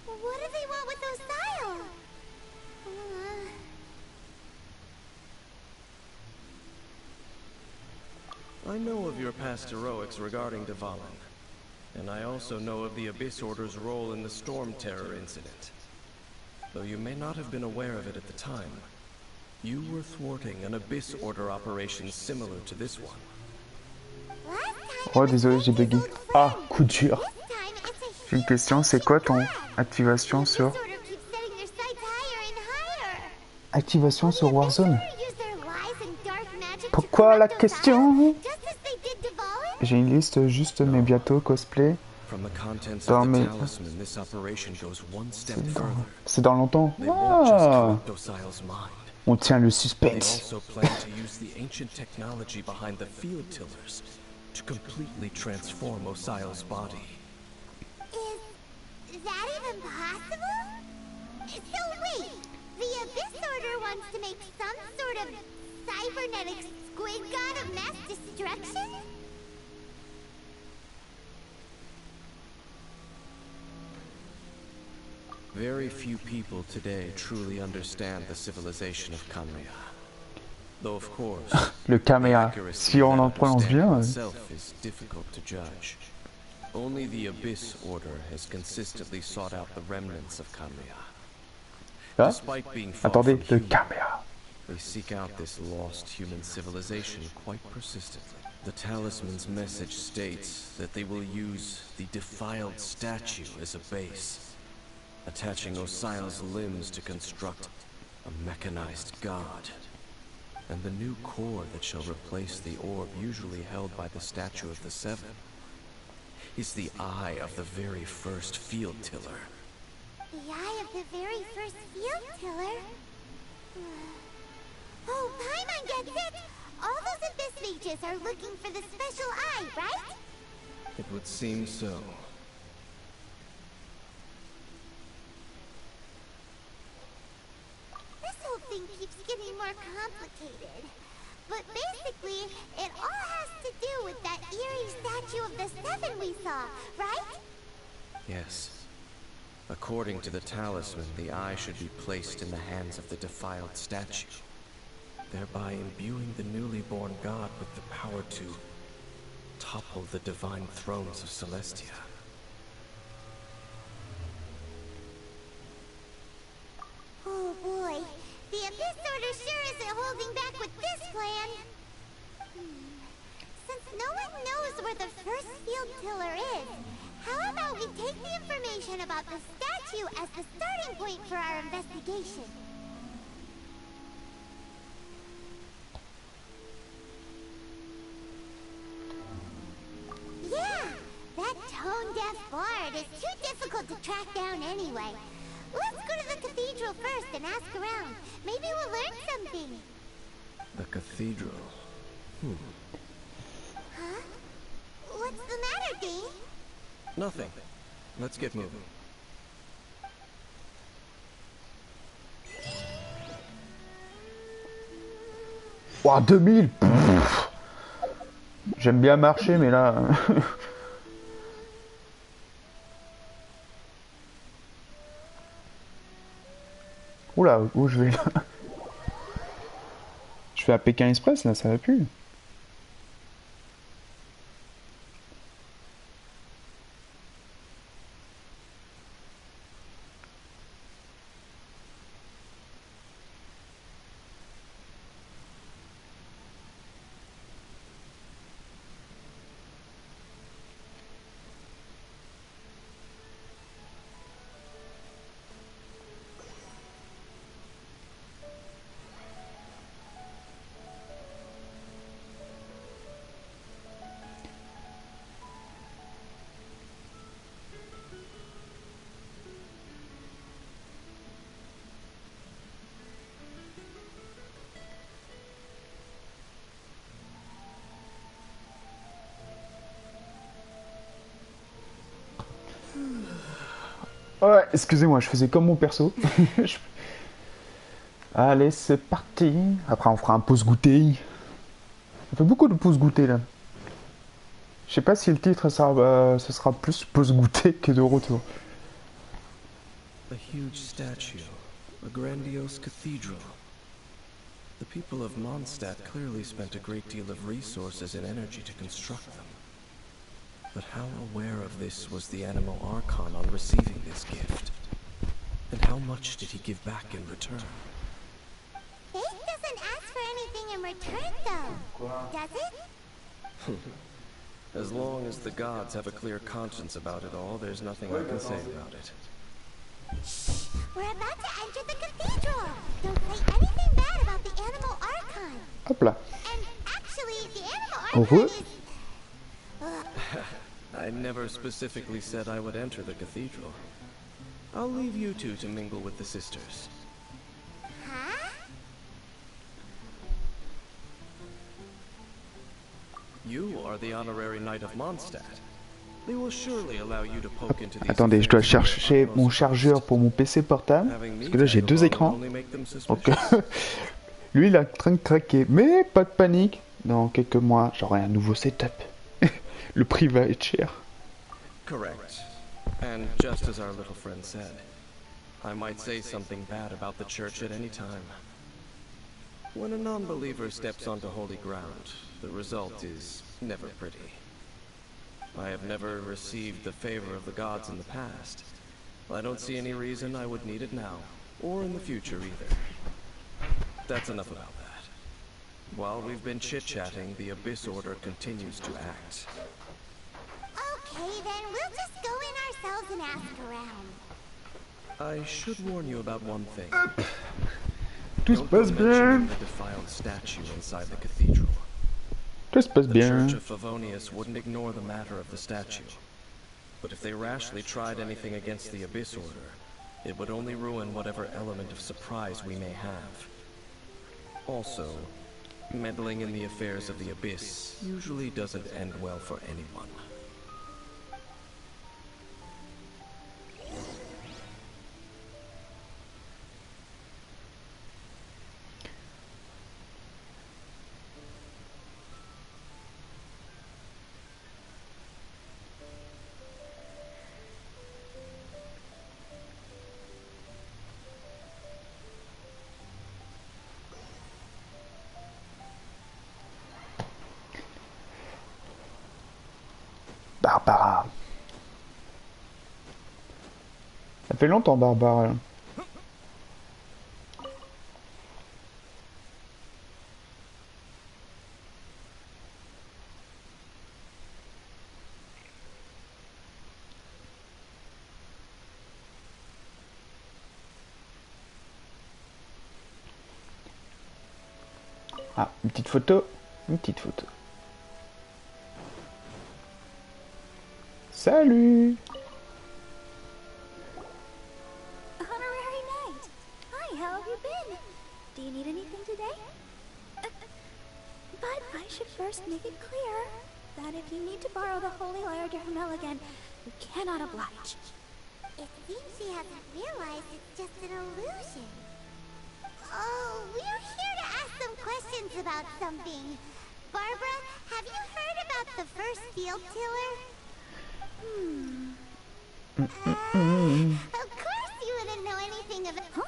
What do they want with Osio? I know of your past heroics regarding Dvalin, and I also know of the Abyss Order's role in the Storm Terror incident. Though you may not have been aware of it at the time, you were thwarting an Abyss Order operation similar to this one. Oh, désolé, j'ai bugué. Ah, coup dur. J'ai une question, c'est quoi ton activation sur... Activation sur Warzone? Pourquoi la question? J'ai une liste juste mes bientôt cosplay. Dans mes... C'est dans longtemps. Ah, on tient le suspense. To completely transform Osio's body. Is that even possible? So wait, the Abyss Order wants to make some sort of cybernetic squid god of mass destruction? Very few people today truly understand the civilization of Kamea. Though of course, le Kamea, si on en prononce bien. Itself is difficult to judge. Only the Abyss Order has consistently sought out the remnants of Kamea. Ah? Despite being far Attendez, from le human, Kamea. they seek out this lost human civilization quite persistently. The talisman's message states that they will use the defiled statue as a base, attaching Osio's limbs to construct a mechanized god. And the new core that shall replace the orb usually held by the statue of the Seven is the eye of the very first field tiller. The eye of the very first field tiller? Oh, Paimon gets it! All those Abyss mages are looking for the special eye, right? It would seem so. This whole thing keeps getting more complicated. But basically, it all has to do with that eerie statue of the Seven we saw, right? Yes. According to the talisman, the eye should be placed in the hands of the defiled statue, thereby imbuing the newly born god with the power to topple the divine thrones of Celestia. Oh boy, the Abyss Order sure isn't holding back with this plan. Since no one knows where the first field tiller is, how about we take the information about the statue as the starting point for our investigation? Yeah, that tone-deaf bard is too difficult to track down anyway. Let's go to the cathedral first and ask around. Maybe we'll learn something. The cathedral. Huh? What's the matter, Dean? Nothing. Let's get moving. Ouah, 2000. Pff. J'aime bien marcher, mais là... Oula, où je vais là? Je fais à Pékin Express, là, ça va plus. Ouais, excusez-moi, je faisais comme mon perso. Je- Allez, c'est parti. Après, on fera un pause goûter. On fait beaucoup de pauses goûter là. Je sais pas si le titre, ce sera plus pause goûter que de retour. A huge statue, a grandiose cathedral. The people of Mondstadt clearly spent a great deal of resources and energy to construct them. But how aware of this was the Animal Archon on receiving this gift? And how much did he give back in return? Faith doesn't ask for anything in return, though. Does it? As long as the gods have a clear conscience about it all, there's nothing I can say about it. Shh! We're about to enter the cathedral! Don't say anything bad about the Animal Archon! Hop là. And actually, the Animal Au Archon revoir. is... I never specifically said I would enter the cathedral. I'll leave you two to mingle with the sisters. Huh? You are the honorary knight of Mondstadt. They will surely allow you to poke into these Attendez, je dois affairs of chercher their mon utmost chargeur interest. pour mon PC portable. Having Parce me que là, j'ai tag deux along écrans. will only make them Donc, suspicious. lui, il est en train de craquer. Mais pas de panique. Dans quelques mois, j'aurai un nouveau setup. Le prix va être cher. Correct. And just as our little friend said, I might say something bad about the church at any time. When a non-believer steps onto holy ground, the result is never pretty. I have never received the favor of the gods in the past. I don't see any reason I would need it now, or in the future either. That's enough about that. While we've been chit-chatting, the Abyss Order continues to act. Okay, then we'll just go in ourselves and ask around. I should warn you about one thing. Tout se Don't go passe bien. mentioning the defiled statue inside the cathedral. Tout se passe The bien. Church of Favonius wouldn't ignore the matter of the statue. But if they rashly tried anything against the Abyss Order, it would only ruin whatever element of surprise we may have. Also, meddling in the affairs of the Abyss usually doesn't end well for anyone. Barbara. Ça fait longtemps, Barbara. Là. Ah, une petite photo. Une petite photo. Salut! Honorary Knight! Hi, how have you been? Do you need anything today? But I should first make it clear that if you need to borrow the Holy Lyre Dermel again, you cannot oblige. It seems she hasn't realized it's just an illusion. Oh, we're here to ask some questions about something. Barbara, have you heard about the first field tiller? Of course you wouldn't know anything of it. Huh?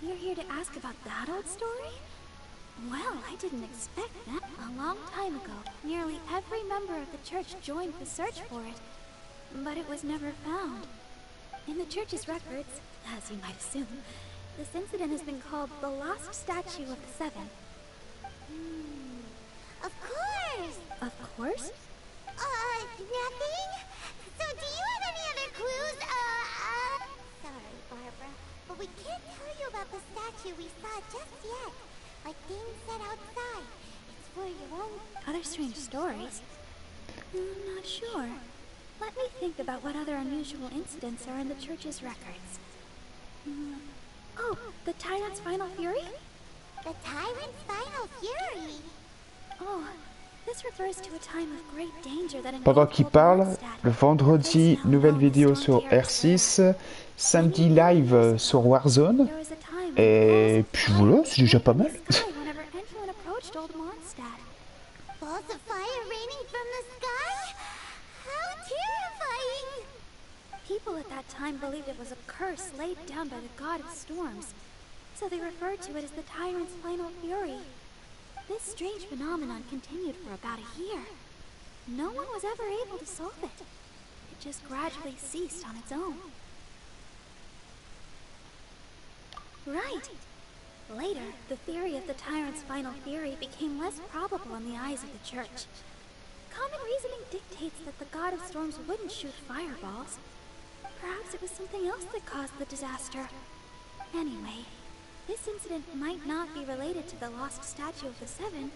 You're here to ask about that old story? Well, I didn't expect that. A long time ago, nearly every member of the church joined the search for it, but it was never found. In the church's records, as you might assume, this incident has been called the Lost Statue of the Seven. Of course! Of course? Nothing? So do you have any other clues? Sorry, Barbara, but we can't tell you about the statue we saw just yet. Like Dane said outside, it's for your own... Other strange stories? I'm not sure. Let me think about what other unusual incidents are in the church's records. Oh, the Tyrant's Final Fury? The Tyrant's Final Fury? Oh, This refers to a time of great danger that Pendant qu'il parle, le vendredi, nouvelle vidéo sur R6, samedi live sur Warzone, et puis voilà, c'est déjà pas mal. Balls of fire raining from the sky? How terrifying! People at that time believed it was a curse laid down by the god of storms, so they referred to it as the tyrant's final fury. This strange phenomenon continued for about a year. No one was ever able to solve it. It just gradually ceased on its own. Right. Later, the theory of the tyrant's final fury became less probable in the eyes of the church. Common reasoning dictates that the god of storms wouldn't shoot fireballs. Perhaps it was something else that caused the disaster. Anyway, this incident might not be related to the lost statue of the Seven,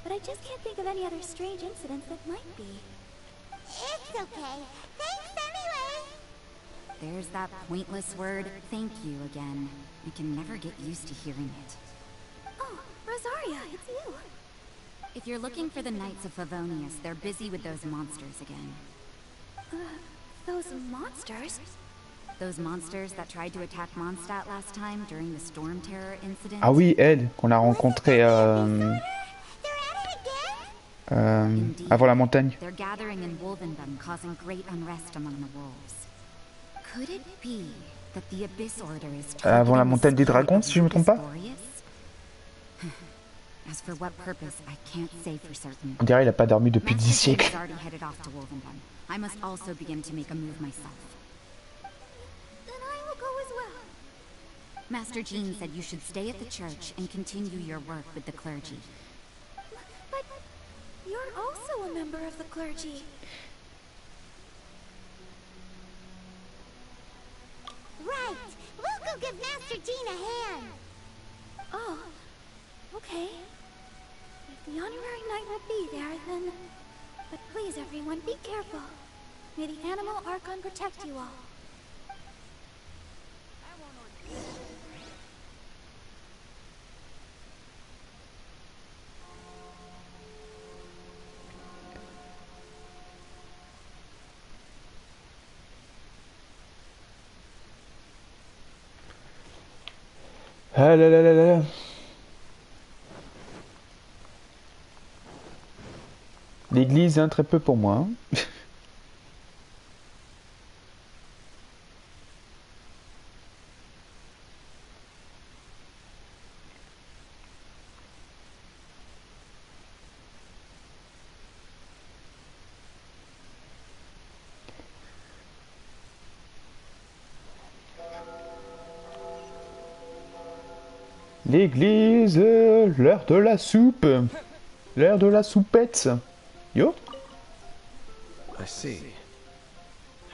but I just can't think of any other strange incidents that might be. It's okay. Thanks anyway. There's that pointless word, thank you, again. I can never get used to hearing it. Oh, Rosaria, it's you. If you're looking for the Knights of Favonius, they're busy with those monsters again. Those monsters? Those monsters that tried to attack Mondstadt last time during the Storm Terror incident. Ah oui, elle, qu'on a rencontrée avant la montagne. They're gathering in Wolvendom, causing great unrest among the wolves. Could it be that the Abyss Order is Avant la montagne des dragons, si je me trompe pas. As for what purpose, I can't say for certain. On dirait il a pas dormi depuis 10 siècles. I must also begin to make a move myself. Then I will go as well. Master Jean said you should stay at the church and continue your work with the clergy. But you're also a member of the clergy. Right. We'll go give Master Jean a hand. Oh, okay. If the honorary knight will be there, then... But please, everyone, be careful. May the animal Archon protect you all. Ah là là là là là. L'église, hein, très peu pour moi. Hein. L'église, l'heure de la soupe, l'heure de la soupette. Yo. I see.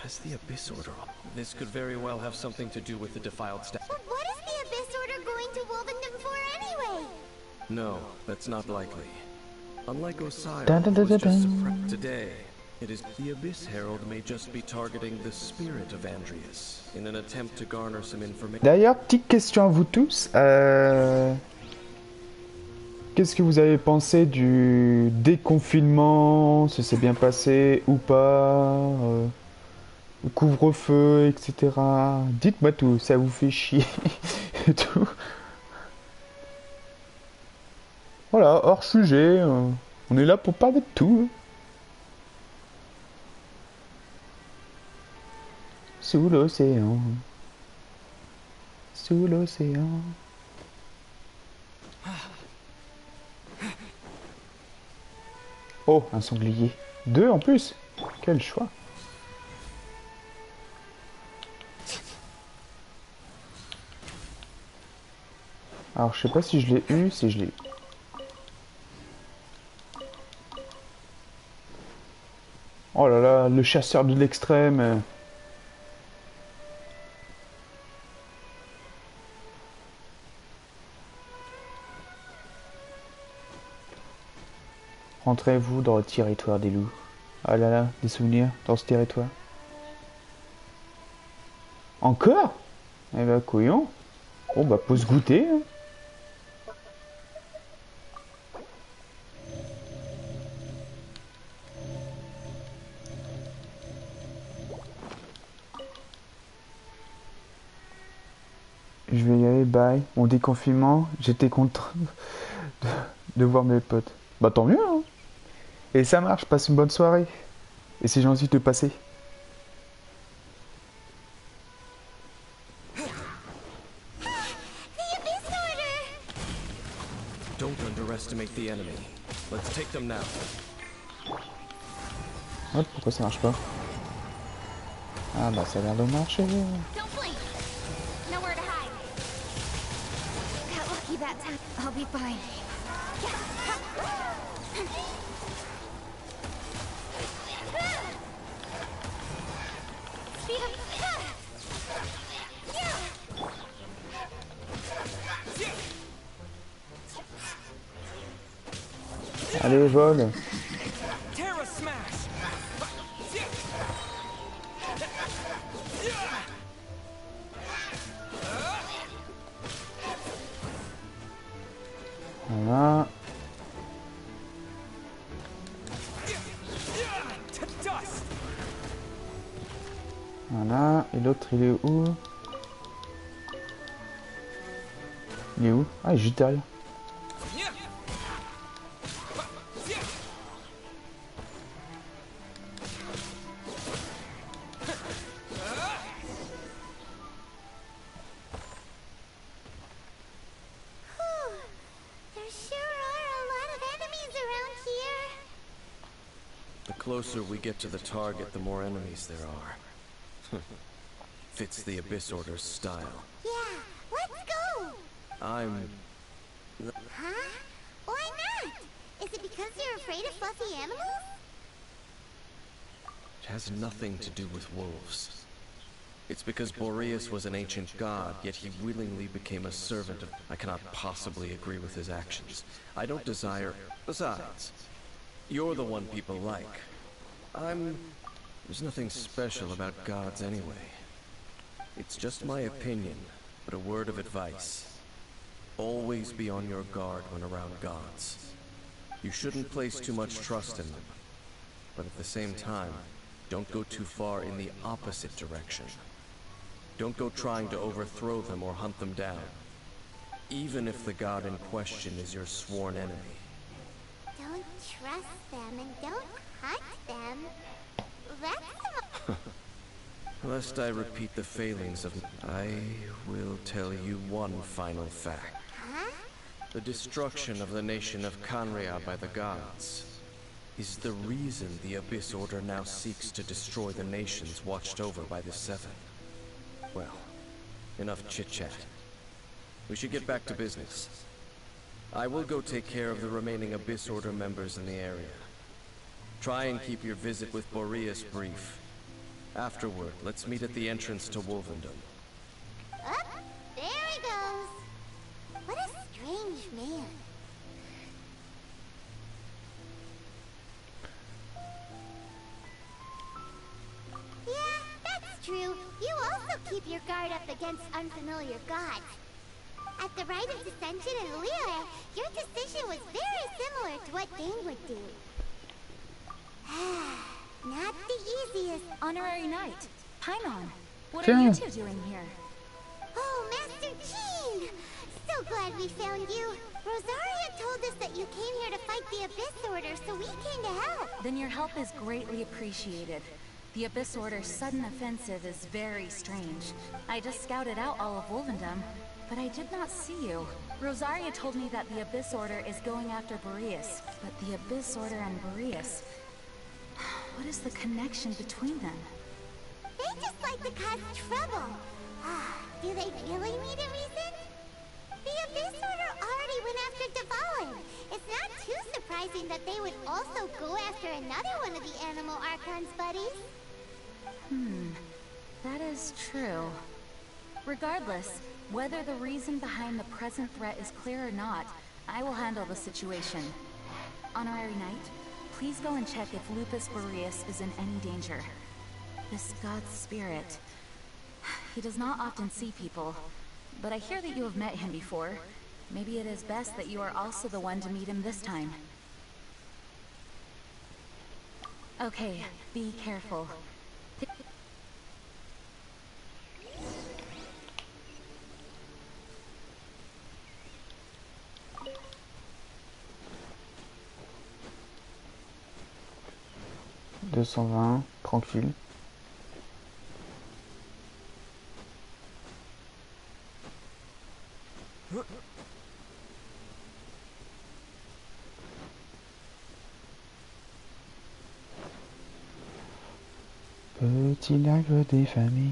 Has the Abyss Order... This could very well have something to do with the defiled statue. But what is the Abyss Order going to Wolvendom for anyway? No, that's not likely. Unlike Osiris, Dun, dun, dun, who was dun, just dun. suppressed today, it is the Abyss Herald may just be targeting the spirit of Andreas in an attempt to garner some information. D'ailleurs, petite question à vous tous. Qu'est-ce que vous avez pensé du déconfinement? Si c'est bien passé ou pas? Le couvre-feu, etc. Dites-moi tout, ça vous fait chier et tout. Voilà, hors sujet. On est là pour parler de tout. Sous l'océan. Sous l'océan. Oh, un sanglier. 2 en plus. Quel choix. Alors, je sais pas si je l'ai eu, si je l'ai eu. Oh là là, le chasseur de l'extrême. Rentrez-vous dans le territoire des loups. Ah là là, des souvenirs dans ce territoire. Encore? Eh ben, couillon. Oh bah, pause goûter. Hein. bye. Mon déconfinement, j'étais content de, de voir mes potes. Bah tant mieux, hein. Et ça marche, passe une bonne soirée. Et c'est gentil de te passer. Don't underestimate the enemy. Let's take them now. Hop, pourquoi ça marche pas? Ah bah ça a l'air de marcher. Don't blink. Nowhere to hide. Got lucky that time. I'll be fine. Speed up. Allez, vole. Terra smash. Voilà. Voilà. Et l'autre, il est où? Il est où? Ah, il est juste derrière. There sure are a lot of enemies around here. The closer we get to the target, the more enemies there are. Fits the Abyss Order's style. Yeah, let's go. I'm... Huh? Why not? Is it because you're afraid of fluffy animals? It has nothing to do with wolves. It's because Boreas was an ancient god, yet he willingly became a servant of... I cannot possibly agree with his actions. I don't desire... Besides, you're the one people like. There's nothing special about gods anyway. It's just my opinion, but a word of advice. Always be on your guard when around gods. You shouldn't place too much trust in them. But at the same time, don't go too far in the opposite direction. Don't go trying to overthrow them or hunt them down. Even if the god in question is your sworn enemy. Don't trust them and don't hunt them. That's Lest I repeat the failings of... I will tell you one final fact. Huh? The destruction of the nation of Kanria by the gods is the reason the Abyss Order now seeks to destroy the nations watched over by the Seven. Well, enough chit-chat. We should get back to business. I will go take care of the remaining Abyss Order members in the area. Try and keep your visit with Boreas brief. Afterward, let's meet at the entrance to Wolvendom. Up, there he goes. What a strange man. Yeah, that's true. You also keep your guard up against unfamiliar gods. At the rite of dissension in Leah, your decision was very similar to what Dane would do. Not the easiest. Honorary Knight, Paimon, what are you two doing here? Oh, Master Jean! So glad we found you. Rosaria told us that you came here to fight the Abyss Order, so we came to help. Then your help is greatly appreciated. The Abyss Order's sudden offensive is very strange. I just scouted out all of Wolvendom, but I did not see you. Rosaria told me that the Abyss Order is going after Boreas, but the Abyss Order and Boreas... What is the connection between them? They just like to cause trouble. Do they really need a reason? The Abyss Order already went after Dvalin. It's not too surprising that they would also go after another one of the Animal Archon's buddies. That is true. Regardless, whether the reason behind the present threat is clear or not, I will handle the situation. Honorary Knight, please go and check if Lupus Boreas is in any danger. This god's spirit... He does not often see people, but I hear that you have met him before. Maybe it is best that you are also the one to meet him this time. Okay, be careful. 220, tranquille. Petit lac des familles.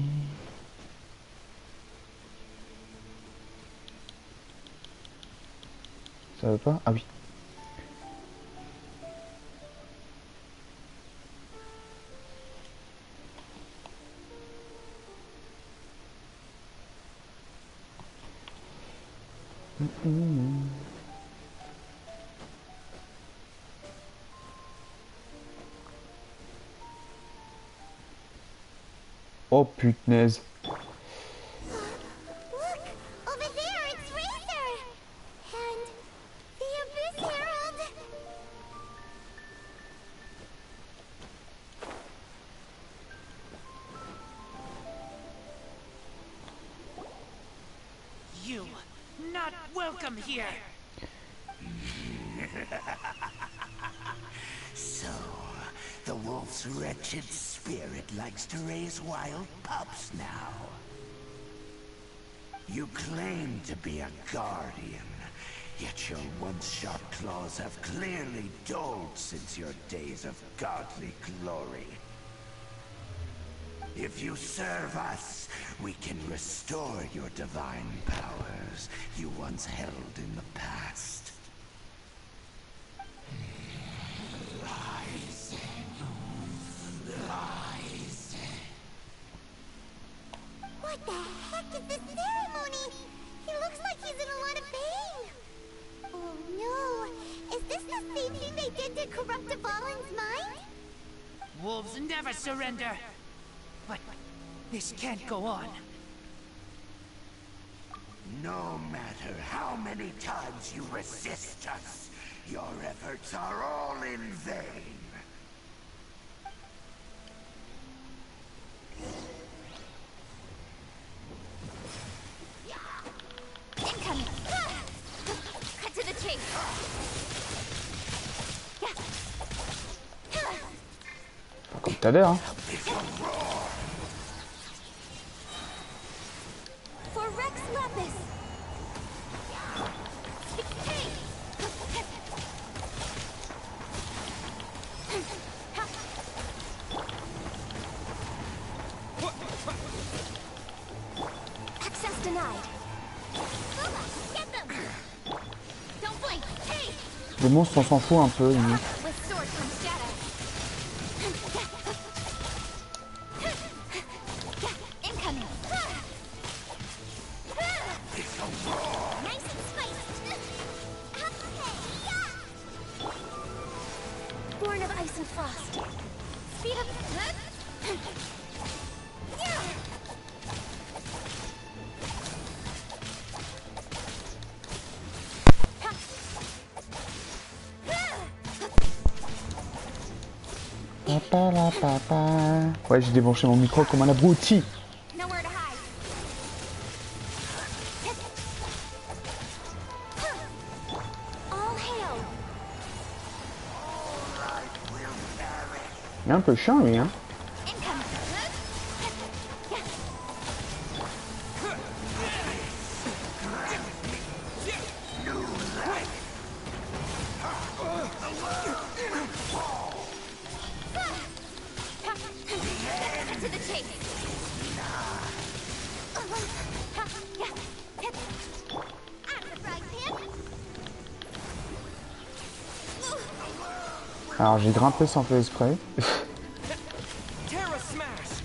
Ça veut pas? Ah oui. Oh punaise. Look! Over there, it's Razor! And the Abyss Herald! You, not welcome here! So, the wolf's wretched spirit likes to raise wild pups now. You claim to be a guardian, yet your once-sharp claws have clearly dulled since your days of godly glory. If you serve us, we can restore your divine powers you once held in the past. Lies. Lies. What the heck is this ceremony? He looks like he's in a lot of pain. Oh no! Is this the same thing they did to corrupt a Balin's mind? Wolves never surrender! But this can't go on. No matter how many times you resist us, your efforts are all in vain. Incoming! Cut to the chase! Comme tout à l'heure, hein. For Rex Lapis! Access denied. Booba, get them! Don't blink! Hey! Les monstres, on s'en fout un peu, limite. With sword comes shadow. Incoming! Nice and spiced! Born of ice and frost. Speed up! Papa, la papa. Ouais, j'ai débranché mon micro comme un abruti. Nowhere to hide. All hail. Il est un peu chiant, lui, hein. Incoming. Cut to the chase. Alors, j'ai grimpé sans faire exprès. Terra Smash!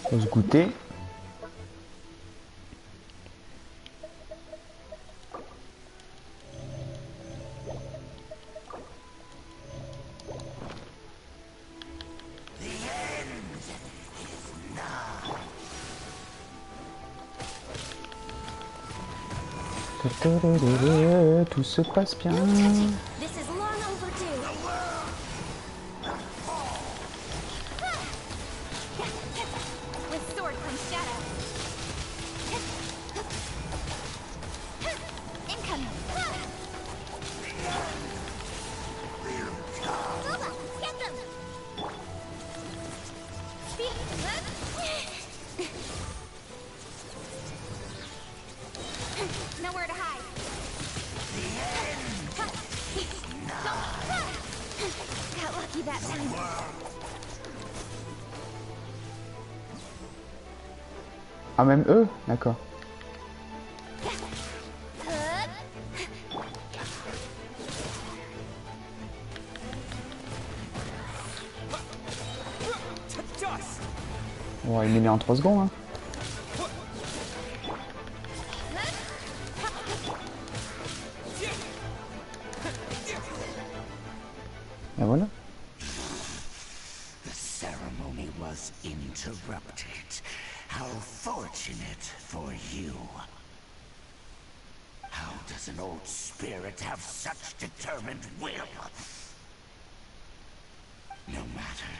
Faut se goûter. Tout se passe bien. This is long overdue. got lucky that time. Ah, même eux? D'accord. On va éliminer en 3 secondes. Hein. Et voilà. The ceremony was interrupted. How fortunate for you. How does an old spirit have such determined will? No matter.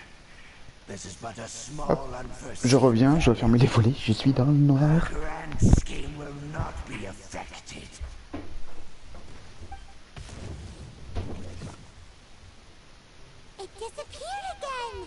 This is but a small unforeseen. Je reviens, je dois fermer les volets, je suis dans le noir. Grand scheme will not be affected. It disappeared again!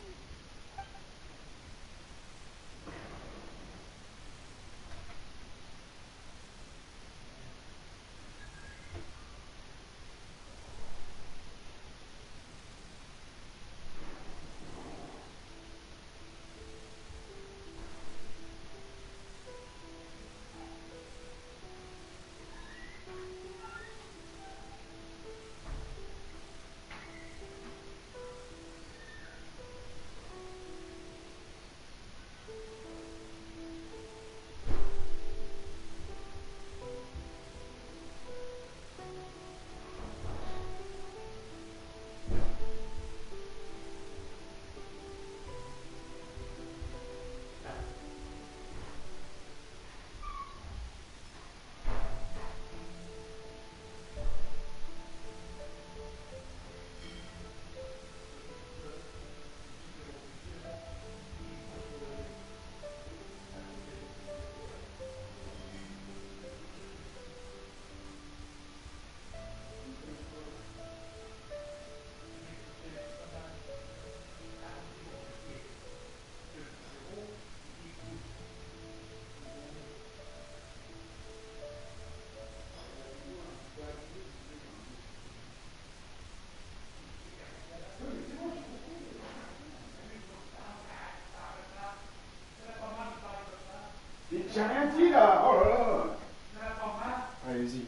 J'ai rien dit là. Oh là là. Allez-y.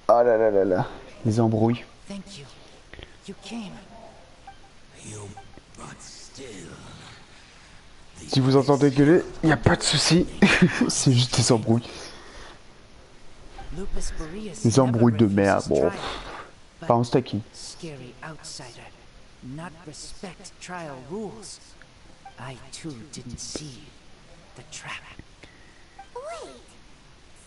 Ah là là là là. Les embrouilles. Thank you. You came. Si vous entendez gueuler, il n'y a pas de souci. C'est juste des embrouilles. Des embrouilles de merde. Bon. Pas en stacking. Scary outsider. Not respect trial rules. I too didn't see the trap. Wait,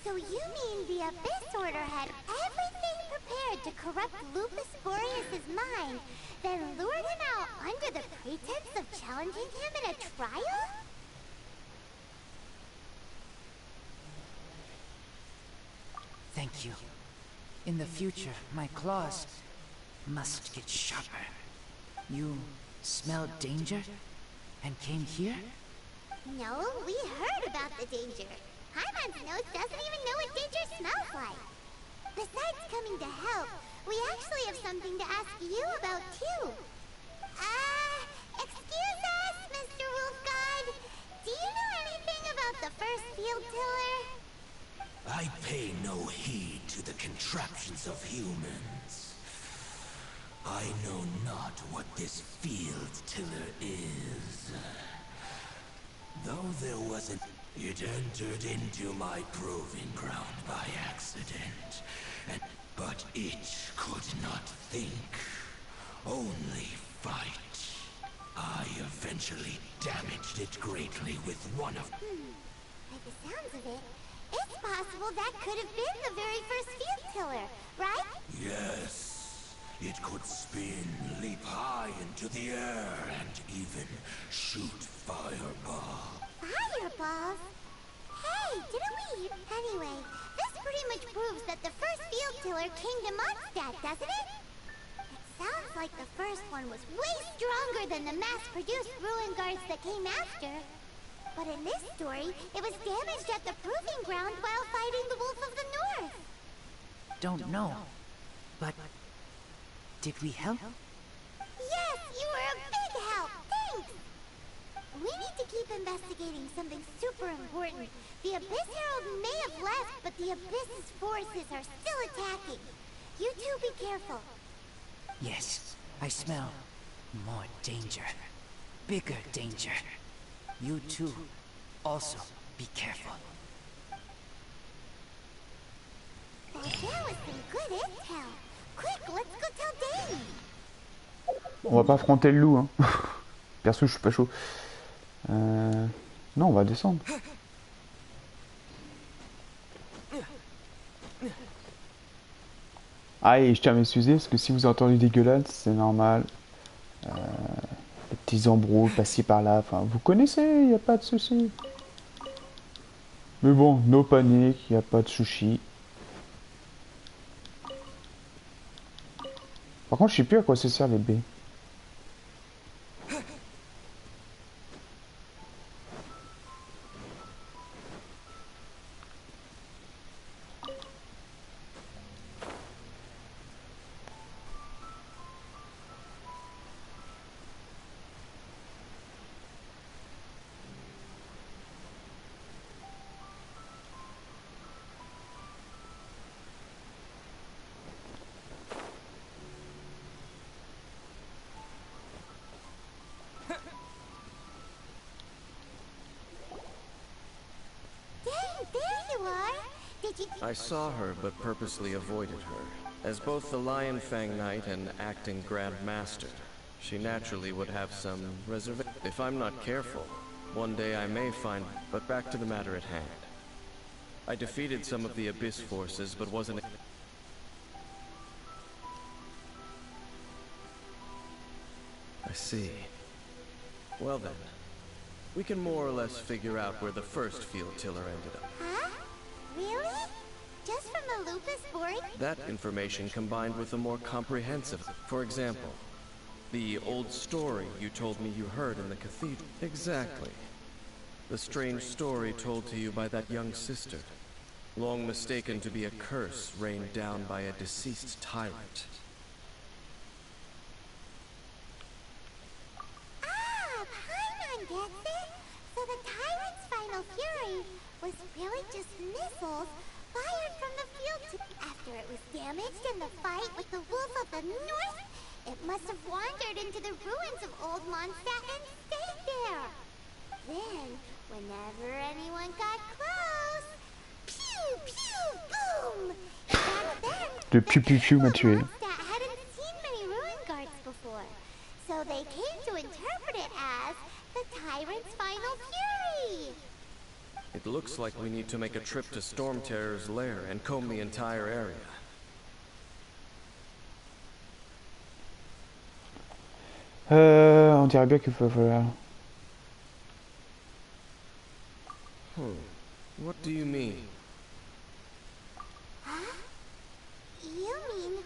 so you mean the Abyss Order had everything prepared to corrupt Lupus Boreas's mind, then lured him out under the pretense of challenging him in a trial? Thank you. In the future, my claws must get sharper. You smelled danger and came here? No, we heard about the danger. Paimon's nose doesn't even know what danger smells like. Besides coming to help, we actually have something to ask you about too. Excuse us, Mr. Wolf God. Do you know anything about the first field tiller? I pay no heed to the contraptions of humans. I know not what this field tiller is. Though there was an... It entered into my proving ground by accident. But it could not think. Only fight. I eventually damaged it greatly with one of... By the sounds of it, it's possible that could have been the very first field tiller, right? Yes. It could spin, leap high into the air, and even shoot fireballs. Fireballs? Hey, didn't we... Anyway, this pretty much proves that the first field tiller came to Mondstadt, doesn't it? It sounds like the first one was way stronger than the mass-produced ruin guards that came after. But in this story, it was damaged at the proving ground while fighting the Wolf of the North. don't know. But did we help? Yes, you were a big help. Thanks. We need to keep investigating something super important. The Abyss Herald may have left, but the Abyss's forces are still attacking. You two be careful. Yes, I smell more danger. Bigger danger. You too, also be careful. Well, there was some good intel. Quick, let's go tell Dane. On va pas affronter le loup, hein. Perso, je suis pas chaud. Non, on va descendre. Ah, et je tiens à m'excuser, parce que si vous entendez des gueulades, c'est normal. Les petits embrouilles passés par là, enfin, vous connaissez, il n'y a pas de souci. Mais bon, no panique, il n'y a pas de sushi. Par contre, je sais plus à quoi ça sert les baies. I saw her, but purposely avoided her. As both the Lion Fang Knight and acting Grand Master, she naturally would have some reservation. If I'm not careful, one day I may find... But back to the matter at hand. I defeated some of the Abyss forces, but wasn't... I see. Well then, we can more or less figure out where the first field tiller ended up. Huh? Really? Just from the lupus board? That information combined with a more comprehensive... For example, the old story you told me you heard in the cathedral. Exactly. The strange story told to you by that young sister, long mistaken to be a curse rained down by a deceased tyrant. Ah, Paimon gets it! So the tyrant's final fury was really just missiles fired from the field after it was damaged in the fight with the wolves of the north. It must have wandered into the ruins of Old Mondstadt and stayed there. Then, whenever anyone got close, pew pew boom. Back then, Le piou piou piou m'a tué. Mondstadt hadn't seen many ruin guards before, so they came to interpret it as the tyrant's final fury. It looks like we need to make a trip to Storm Terror's lair and comb the entire area. On dirait bien qu'il faut falloir... What do you mean? Huh? You mean...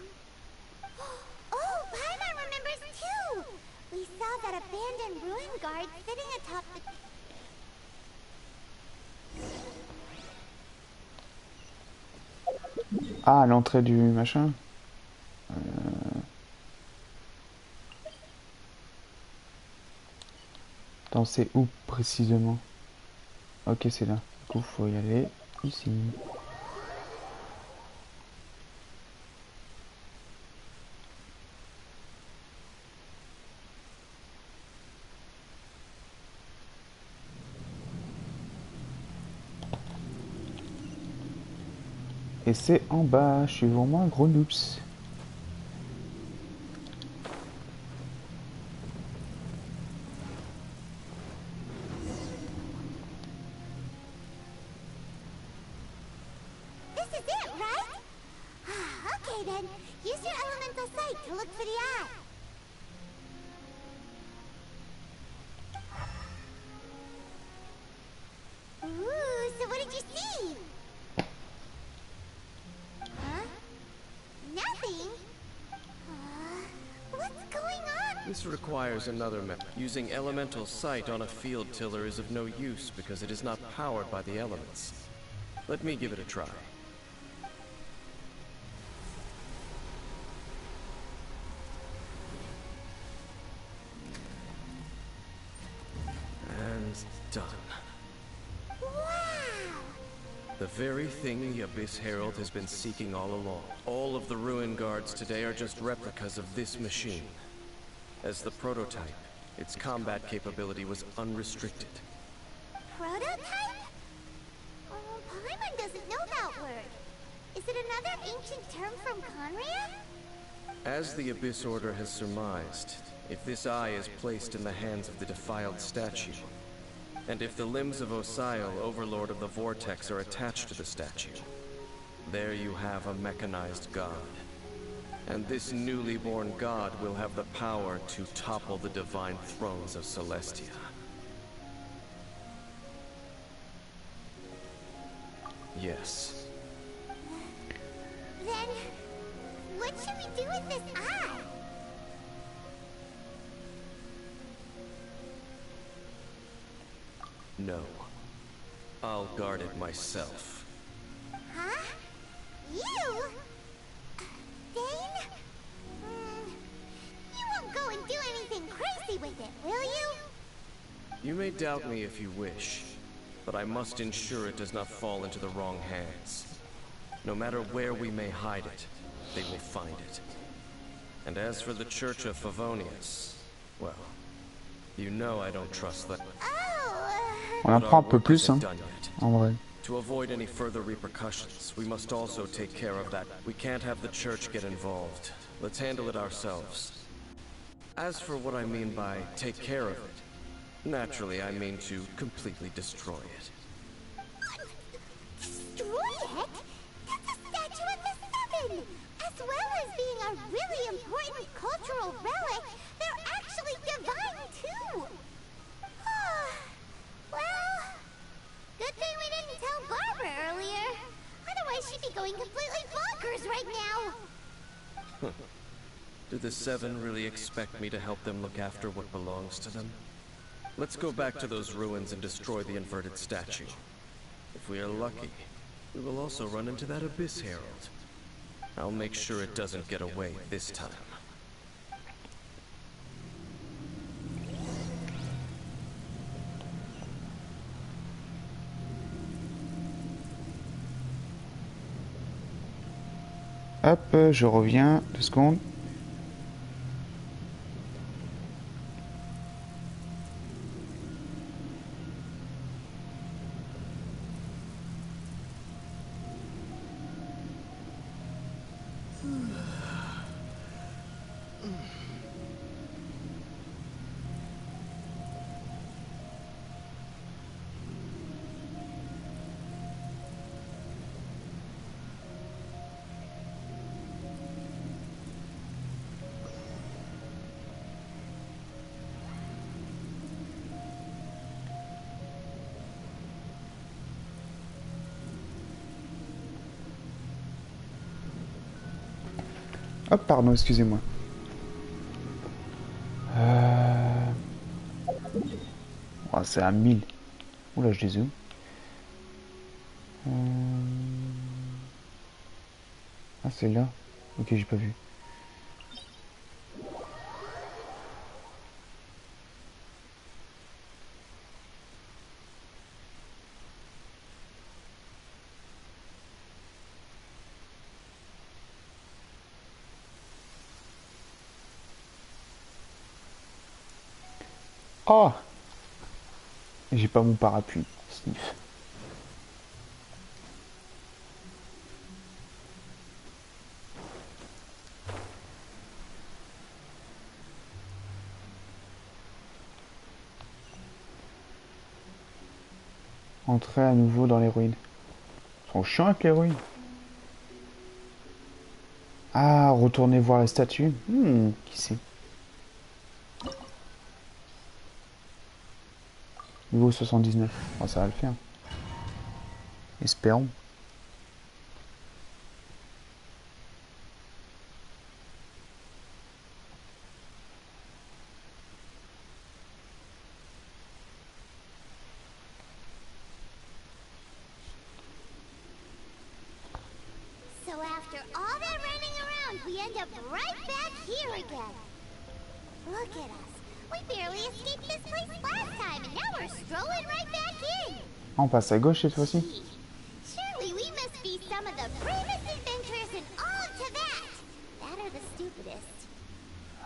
Oh, Paimon remembers too! We saw that abandoned ruin guard sitting atop the... Ah, à l'entrée du machin. Attends, c'est où précisément? Ok, c'est là. Du coup, faut y aller ici. Et c'est en bas, je suis vraiment un gros noops. This is it, right? Okay then, use your elemental sight to look for the eye. Ooh, so what did you see? Huh? Nothing? What's going on? This requires another method. Using elemental sight on a field tiller is of no use because it is not powered by the elements. Let me give it a try. The very thing the Abyss Herald has been seeking all along. All of the ruin guards today are just replicas of this machine. As the prototype, its combat capability was unrestricted. Prototype? Oh, Paimon doesn't know that word. Is it another ancient term from Conria? As the Abyss Order has surmised, if this eye is placed in the hands of the defiled statue, and if the limbs of Osiel, Overlord of the Vortex, are attached to the statue, there you have a mechanized god. And this newly born god will have the power to topple the divine thrones of Celestia. Yes. Then, what should we do with this eye? No. I'll guard it myself. Huh? You? Dane? You won't go and do anything crazy with it, will you? You may doubt me if you wish, but I must ensure it does not fall into the wrong hands. No matter where we may hide it, they will find it. And as for the Church of Favonius, well, you know I don't trust that. On apprend un peu plus, hein, en vrai. To avoid any further repercussions, we must also take care of that. We can't have the Church get involved. Let's handle it ourselves. As for what I mean by take care of it, naturally I mean to completely destroy it. Destroy it? That's a statue of the Seven! As well as being a really important cultural relic, they're actually divine too! Well, good thing we didn't tell Barbara earlier. Otherwise she'd be going completely bonkers right now! Do the Seven really expect me to help them look after what belongs to them? Let's go back to those ruins and destroy the inverted statue. If we are lucky, we will also run into that Abyss Herald. I'll make sure it doesn't get away this time. Hop, je reviens, 2 secondes. Hop, pardon, excusez-moi. Oh, c'est à 1000. Oula, je les ai où? Ah, c'est là. Ok, j'ai pas vu. Oh! J'ai pas mon parapluie. Sniff. Entrer à nouveau dans les ruines. Ils sont chiants avec les ruines. Ah, retourner voir les statues. Qui sait? Niveau 79. Oh, ça va le faire. Espérons. So after all that running around, we end up right back here again. Look at us. We barely escaped this place last time, and now we're strolling right back in. Ah, on passe à gauche cette fois-ci. Surely some of the bravest adventurers in all of Tibet. That are the stupidest.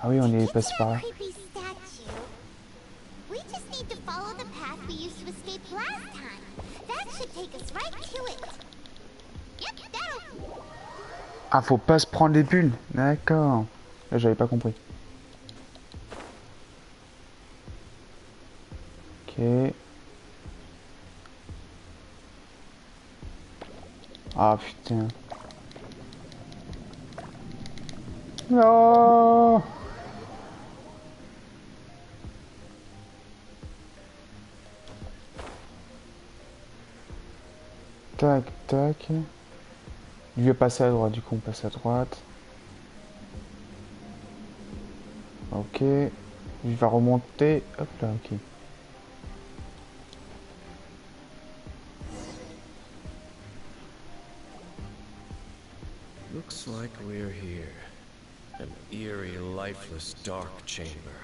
Ah oui, on est It's passé par that là. creepy statue. We just need to follow the path we used to escape last time. That should take us right to it. Yep, that'll... Ah, faut pas se prendre les bulles. D'accord. Là, j'avais pas compris. Ok. Ah, putain. Non. Tac, tac. Lui va passer à droite, du coup on passe à droite. Ok. Lui va remonter. Hop là, ok. Looks like we're here. An eerie, lifeless, dark chamber.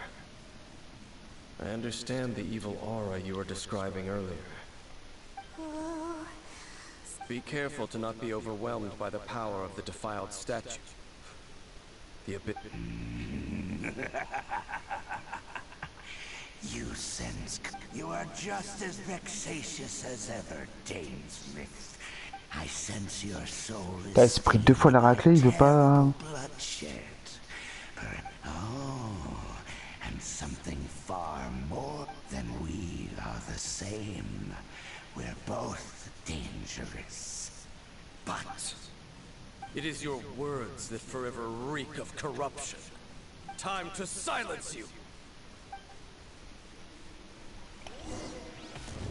I understand the evil aura you were describing earlier. Be careful to not be overwhelmed by the power of the defiled statue. The abyss. You sense... You are just as vexatious as ever, Dainsmith. I sense your soul is... T'as pris 2 fois la raclée, il veut pas... bloodshed. Oh, and something far more than we are the same. We're both dangerous. But It is your words that forever reek of corruption. Time to silence you!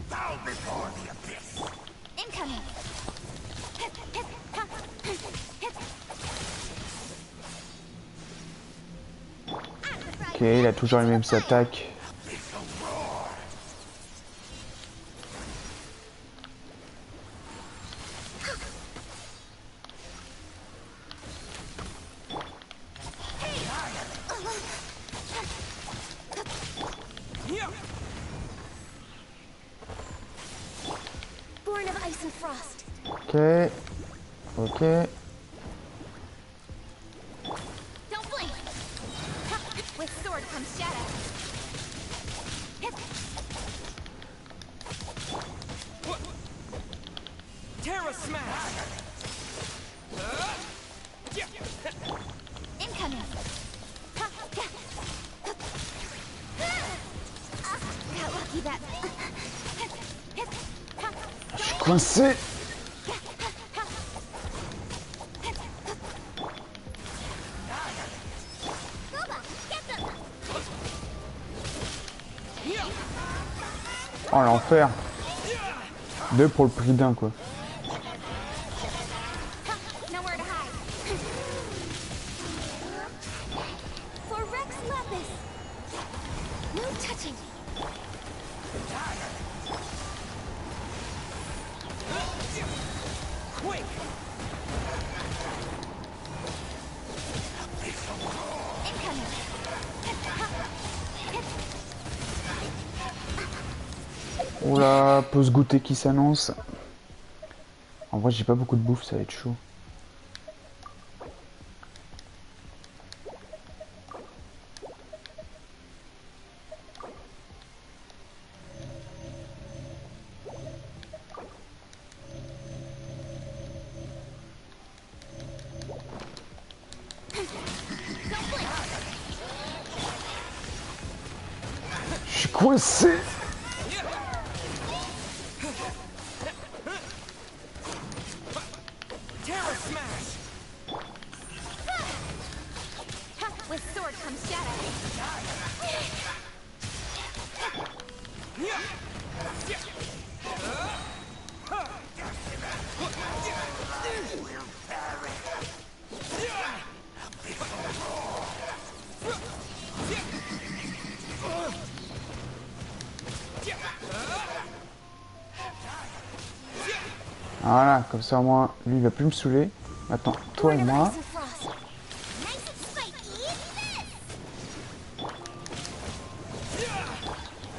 bow before the abyss. Incoming. Ok, il a toujours les mêmes attaques. Born of ice and frost. Ok. Ok. Don't blink. With sword comes shadow. Terra smash! Incoming. Got lucky that. Je suis coincé. Oh l'enfer. 2 pour le prix d'un quoi. Nowhere to hide. For Rex Lapis. No touching. Quick! Incoming. Oula, pause goûter qui s'annonce. En vrai, j'ai pas beaucoup de bouffe, ça va être chaud. Je suis coincé. Terra smash! With sword comes shadow. Voilà, comme ça au moins, lui il va plus me saouler. Attends, toi et Born of moi. ice and frost. Nice and spiky, isn't it?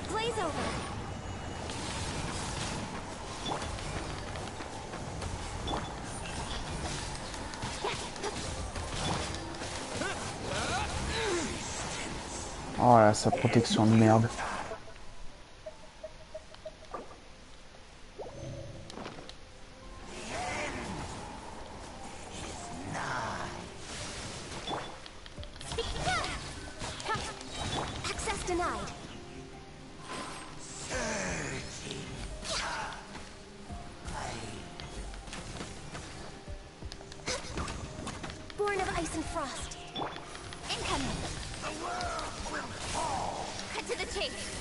Blaze over. Oh là, sa protection de merde. Access denied. Born of ice and frost. Incoming. The world will fall. Cut to the chase.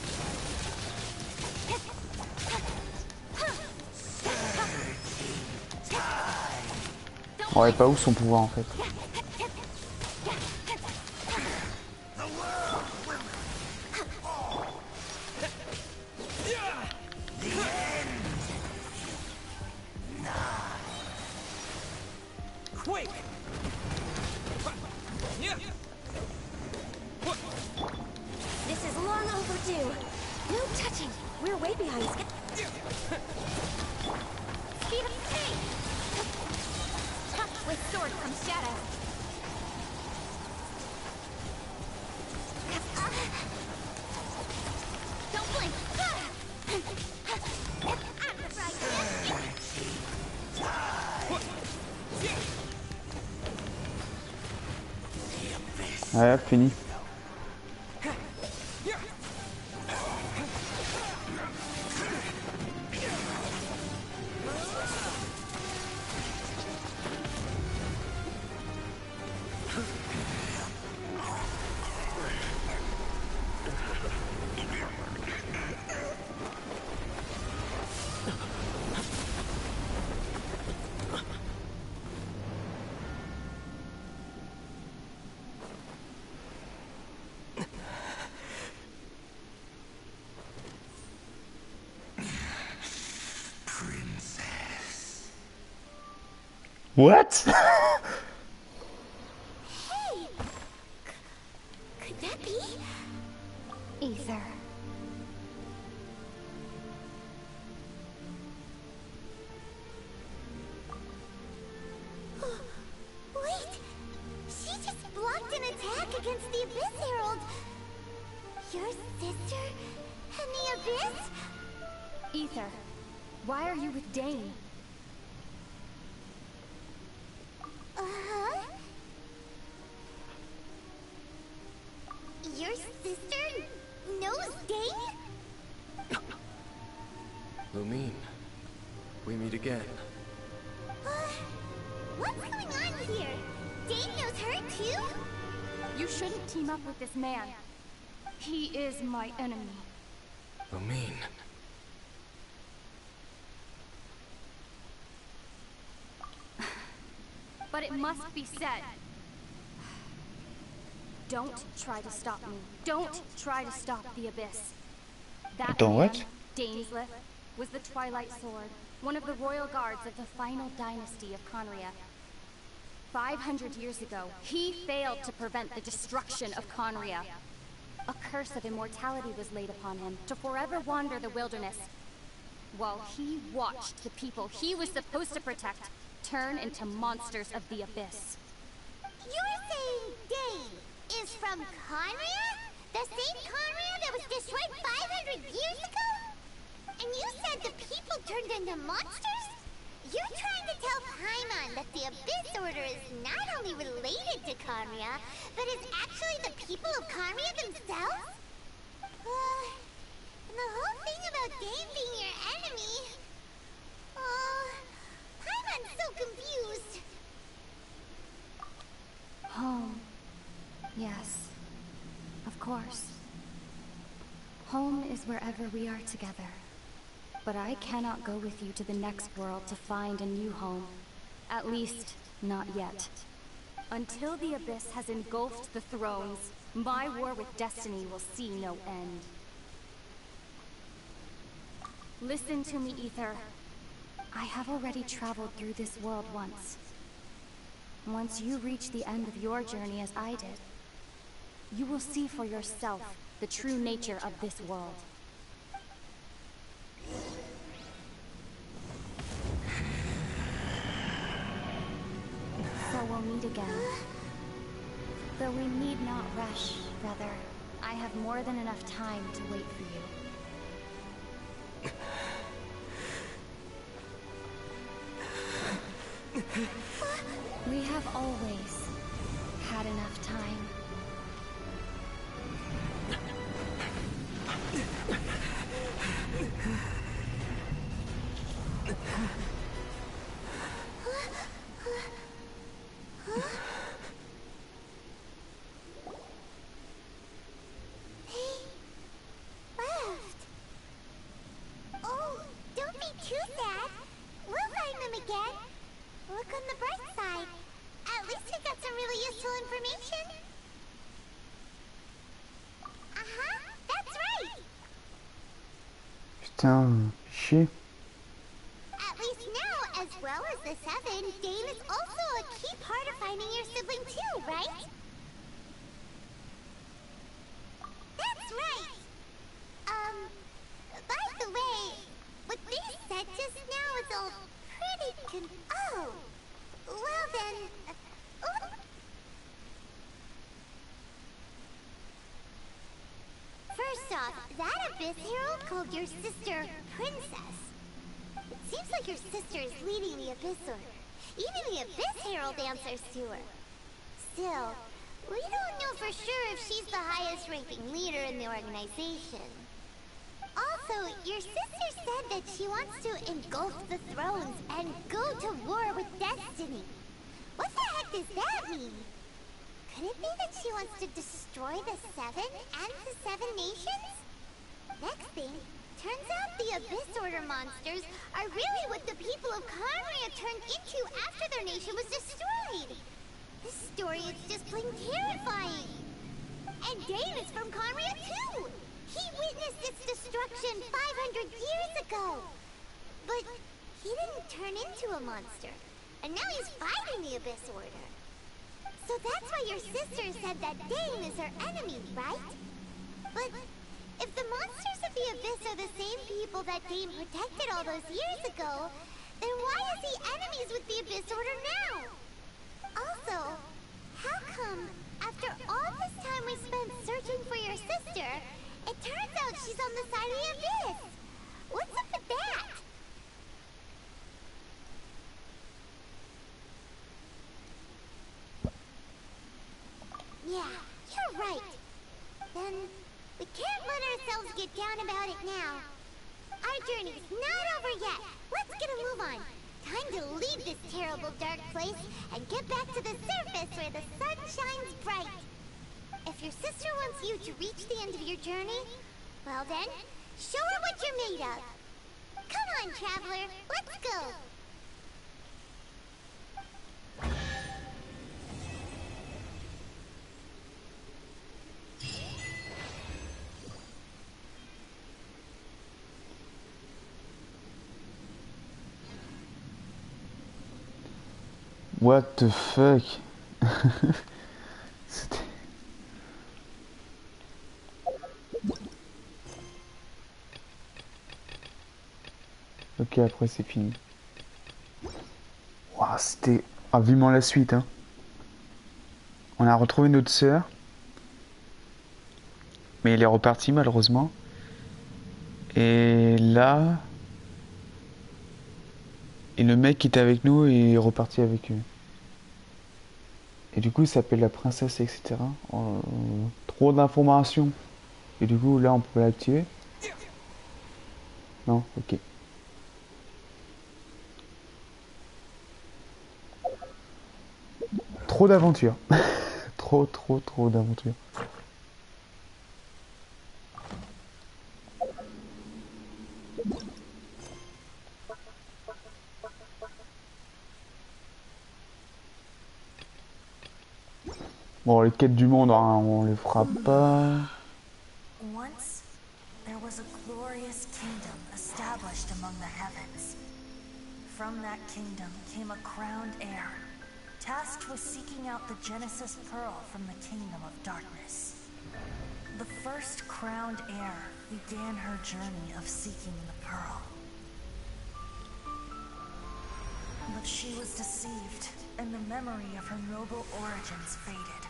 Ouais, pas où son pouvoir en fait. Quick! This is long overdue. No touching. We're way behind schedule. Speed of pace. With sword comes shadow. Don't blink. I'm surprised. Ouais, fini. What? Hey! Could that be? Ether. Wait! She just blocked an attack against the Abyss Herald! Your sister and the Abyss? Ether, why are you with Dane? Uh-huh. Your sister knows Dane? Lumine, we meet again. What's going on here? Dane knows her too? You shouldn't team up with this man. He is my enemy. Lumine. But it must be said. Don't try to stop me. Don't try to stop the Abyss. That Don't man, what? Daneslith, was the Twilight Sword, one of the royal guards of the final dynasty of Conria. 500 years ago, he failed to prevent the destruction of Conria. A curse of immortality was laid upon him to forever wander the wilderness, while he watched the people he was supposed to protect turn into monsters of the Abyss. You're saying Dane is from Conria? The same Conria that was destroyed 500 years ago? And you said the people turned into monsters? You're trying to tell Paimon that the Abyss Order is not only related to Conria, but is actually the people of Conria themselves? And the whole thing about Dane being your enemy... Paimon's so confused. Home. Yes. Of course. Home is wherever we are together. But I cannot go with you to the next world to find a new home. At least, not yet. Until the Abyss has engulfed the thrones, my war with destiny will see no end. Listen to me, Ether. I have already traveled through this world once. Once you reach the end of your journey as I did, you will see for yourself the true nature of this world. So we'll meet again. Though we need not rush, brother. I have more than enough time to wait for you. We have always had enough time. Putain, chier. At least now, as well as the seven, Dane is also a key part of finding your sibling too, right? That's right! By the way, what they said just now is all pretty oh! Well then... First off, that Abyss Herald called your sister Princess. It seems like your sister is leading the Abyss Order. Even the Abyss Herald answers to her. Still, we don't know for sure if she's the highest ranking leader in the organization. Also, your sister said that she wants to engulf the thrones and go to war with Destiny. What the heck does that mean? Could it be that she wants to destroy the Seven and the Seven Nations? Next thing, turns out the Abyss Order monsters are really what the people of Conria turned into after their nation was destroyed. This story is just plain terrifying. And Dane is from Conria too. He witnessed its destruction 500 years ago. But he didn't turn into a monster. And now he's fighting the Abyss Order. So that's why your sister said that Dane is her enemy, right? But if the monsters of the Abyss are the same people that Dane protected all those years ago, then why is he enemies with the Abyss Order now? Also, how come, after all this time we spent searching for your sister, it turns out she's on the side of the Abyss? What's up with that? Yeah, you're right. Then, we can't let ourselves get down about it now. Our journey's not over yet. Let's get a move on. Time to leave this terrible dark place and get back to the surface where the sun shines bright. If your sister wants you to reach the end of your journey, well then, show her what you're made of. Come on, traveler, let's go. What the fuck? C'était... Ok, après c'est fini. Wow, c'était... Ah, vivement la suite, hein. On a retrouvé notre sœur. Mais elle est repartie, malheureusement. Et là... Et le mec qui était avec nous est reparti avec eux. Et du coup, il s'appelle la princesse, etc. Trop d'informations. Et du coup, là, on peut l'activer. Non, ok. Trop d'aventures. trop d'aventures. Bon, les quêtes du monde, hein, on les fera pas. Once, there was a glorious kingdom established among the heavens. From that kingdom came a crowned heir, tasked with seeking out the Genesis Pearl from the kingdom of darkness. The first crowned heir began her journey of seeking the pearl. But she was deceived, and the memory of her noble origins faded.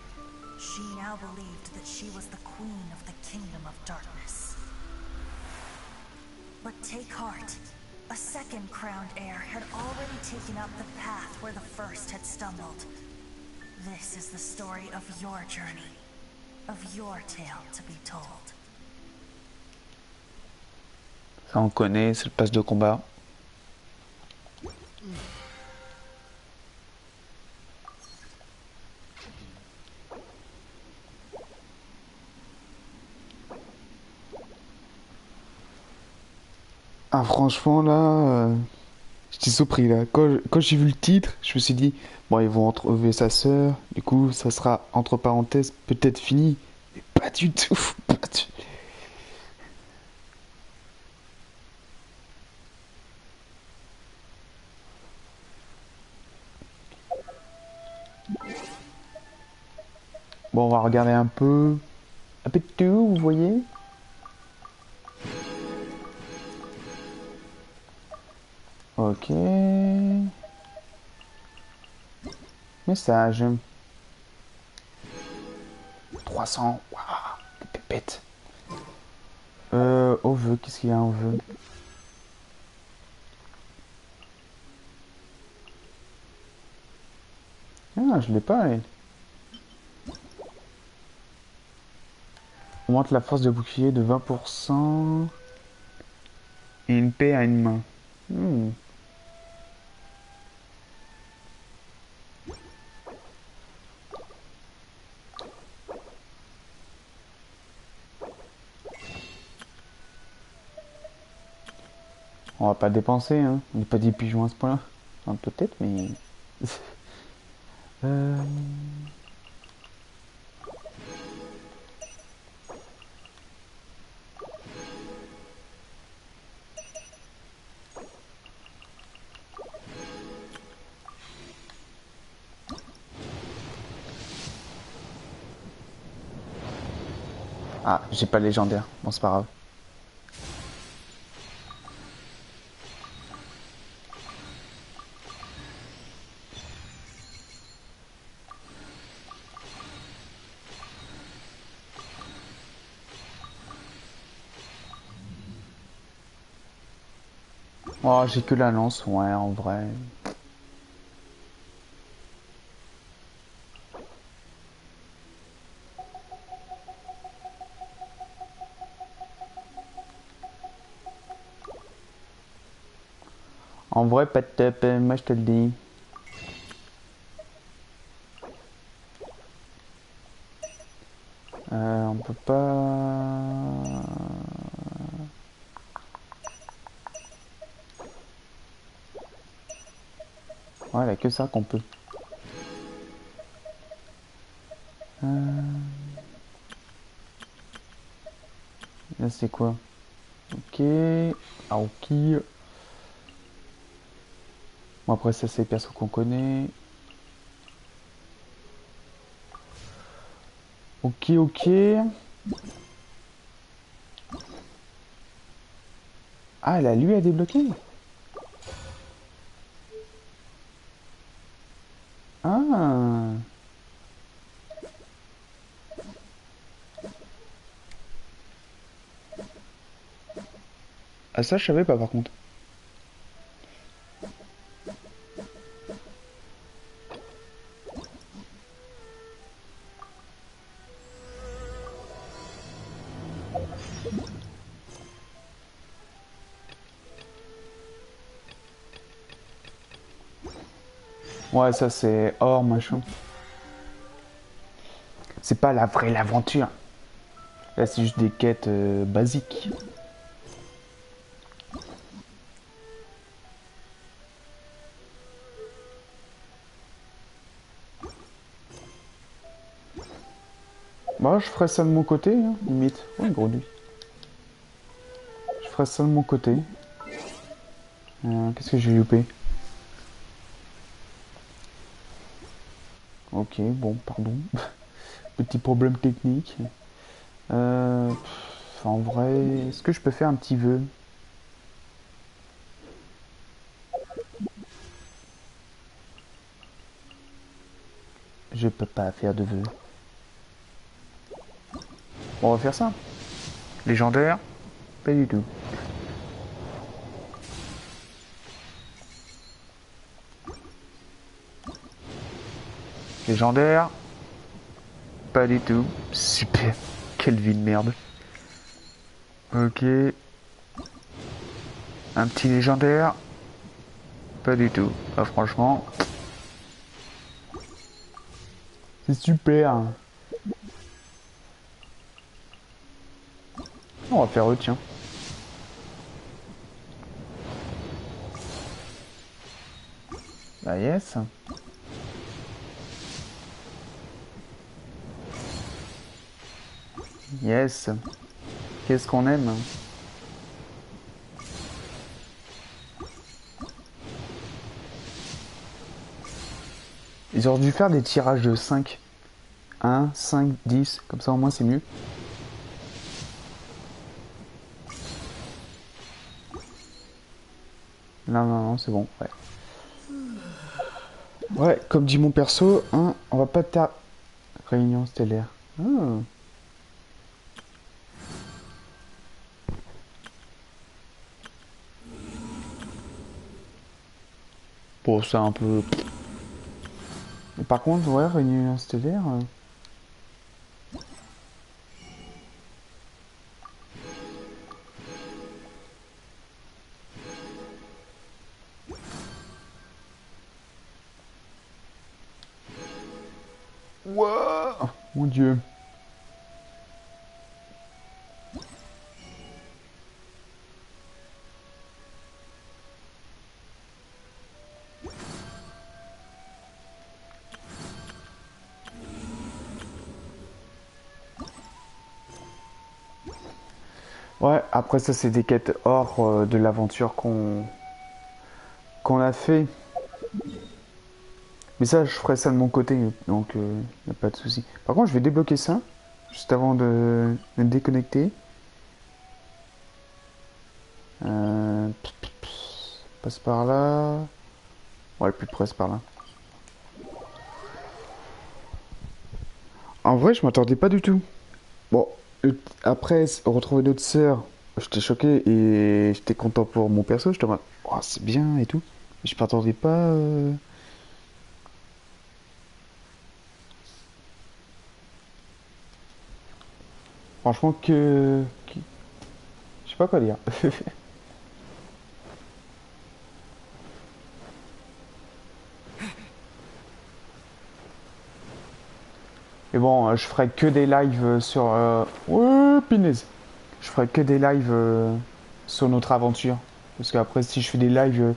She now believed that she was the queen of the kingdom of darkness. But take heart. A second crowned heir had already taken up the path where the first had stumbled. This is the story of your journey, of your tale to be told. Ça on connaît, c'est le pass de combat. Ah franchement là, j'étais surpris là. Quand j'ai vu le titre, je me suis dit, bon ils vont retrouver sa sœur, du coup ça sera entre parenthèses peut-être fini. Mais pas du tout, pas du... Bon on va regarder un peu de tout, vous voyez. Ok. Message. 300. Waouh, des pépettes. Au vœu, qu'est-ce qu'il y a en vœu? Ah, je l'ai pas, elle. Augmente la force de bouclier de 20% et une paix à une main. Hmm. On va pas dépenser, hein. On n'est pas des pigeons à ce point-là. Enfin, peut-être, mais... euh... Ah, j'ai pas le légendaire. Bon, c'est pas grave. Oh, j'ai que la lance, ouais, en vrai. En vrai, pas de top, moi je te le dis. On peut pas... Ouais, il a que ça qu'on peut. Là, c'est quoi? Ok. Aoki. Bon, après, ça, c'est les persos qu'on connaît. Ok, ok. Ah, elle a lui à débloquer. Ah. Ah, ça, je savais pas, par contre. Ouais, ça, c'est or, machin. C'est pas la vraie l'aventure. Là, c'est juste des quêtes basiques. Bah, je ferais ça de mon côté, hein, limite. Ouais, gros lui. Je ferais ça de mon côté. Qu'est-ce que j'ai loupé? Ok, bon, pardon. Petit problème technique. En vrai, est-ce que je peux faire un petit vœu? Je peux pas faire de vœu. On va faire ça. Légendaire, pas du tout. Légendaire, pas du tout. Super, quelle vie de merde. Ok. Un petit légendaire, pas du tout. Ah, franchement, c'est super. On va faire eux, tiens. Bah yes. Yes. Qu'est-ce qu'on aime. Ils auraient dû faire des tirages de 5. 1, 5, 10. Comme ça au moins c'est mieux. Non, non, non, c'est bon. Ouais. Ouais, comme dit mon perso, hein, on va pas ta... Réunion stellaire. Ah. Bon, c'est un peu... Mais par contre, ouais, réunion stellaire... Wow, mon dieu. Ouais, après ça c'est des quêtes hors de l'aventure qu'on a fait. Mais ça je ferai ça de mon côté, donc y a pas de souci. Par contre je vais débloquer ça, juste avant de me déconnecter. Passe par là. Ouais, le plus près c'est par là. En vrai je m'attendais pas du tout. Bon, après retrouver notre sœur, j'étais choqué et j'étais content pour mon perso, j'étais en mode, oh, c'est bien et tout. Mais je m'attendais pas... Franchement je sais pas quoi dire. Et bon, je ferai que des lives sur... Ouais, pinaise. Je ferai que des lives sur notre aventure. Parce qu'après, si je fais des lives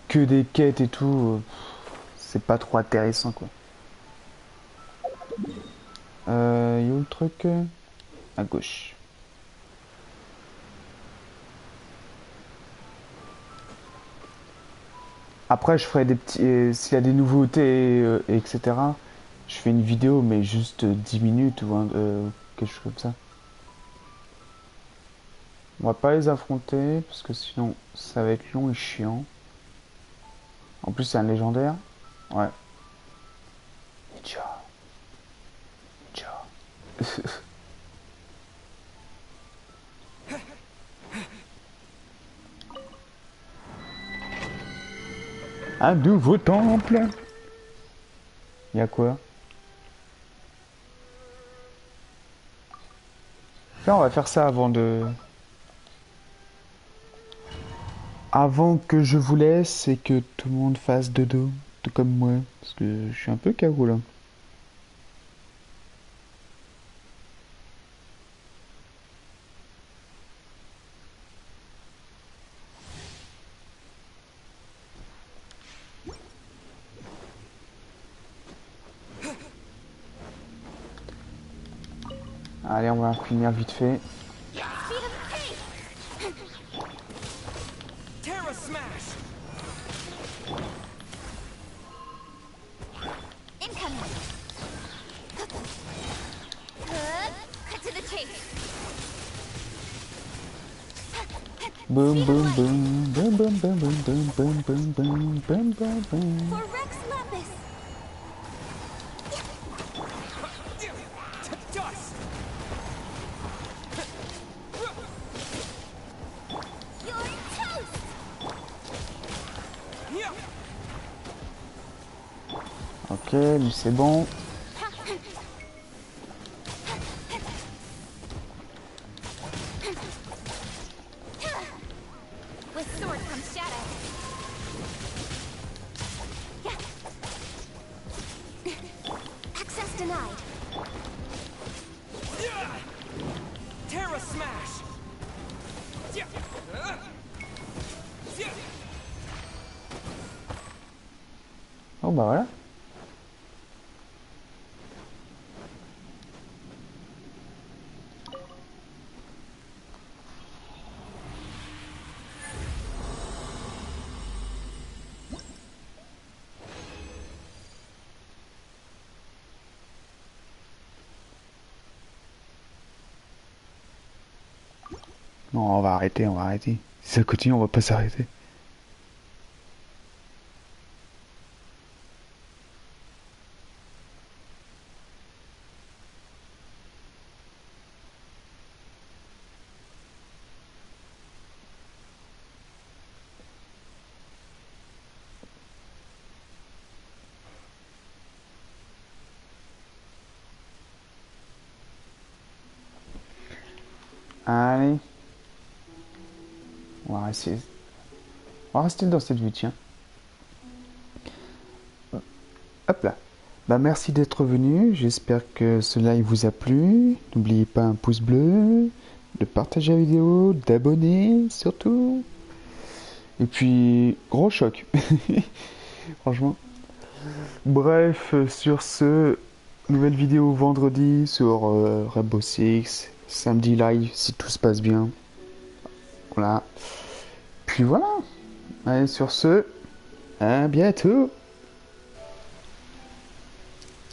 que des quêtes et tout, c'est pas trop intéressant, quoi. Il y a où le truc à gauche. Après, je ferai des petits... s'il y a des nouveautés, etc., je fais une vidéo, mais juste 10 minutes ou quelque chose comme ça. On va pas les affronter, parce que sinon, ça va être long et chiant. En plus, c'est un légendaire. Ouais. Ciao. Ciao. Un nouveau temple. Il y a quoi? Là, on va faire ça avant de... Avant que je vous laisse et que tout le monde fasse dodo, tout comme moi. Parce que je suis un peu KO là. Allez, on va finir vite fait. Boom boom boom boom boom boom boom boom boom boom boom boom boom boom. Ok, lui c'est bon. Oh bah voilà. Non, on va arrêter, on va arrêter. Si ça continue, on va pas s'arrêter. Allez. On va rester dans cette vue, tiens. Hop là. Bah merci d'être venu. J'espère que ce live vous a plu. N'oubliez pas un pouce bleu, de partager la vidéo, d'abonner surtout. Et puis, gros choc. Franchement. Bref, sur ce, nouvelle vidéo vendredi sur Rainbow Six. Samedi live si tout se passe bien. Voilà. Puis voilà. Allez, sur ce, à bientôt.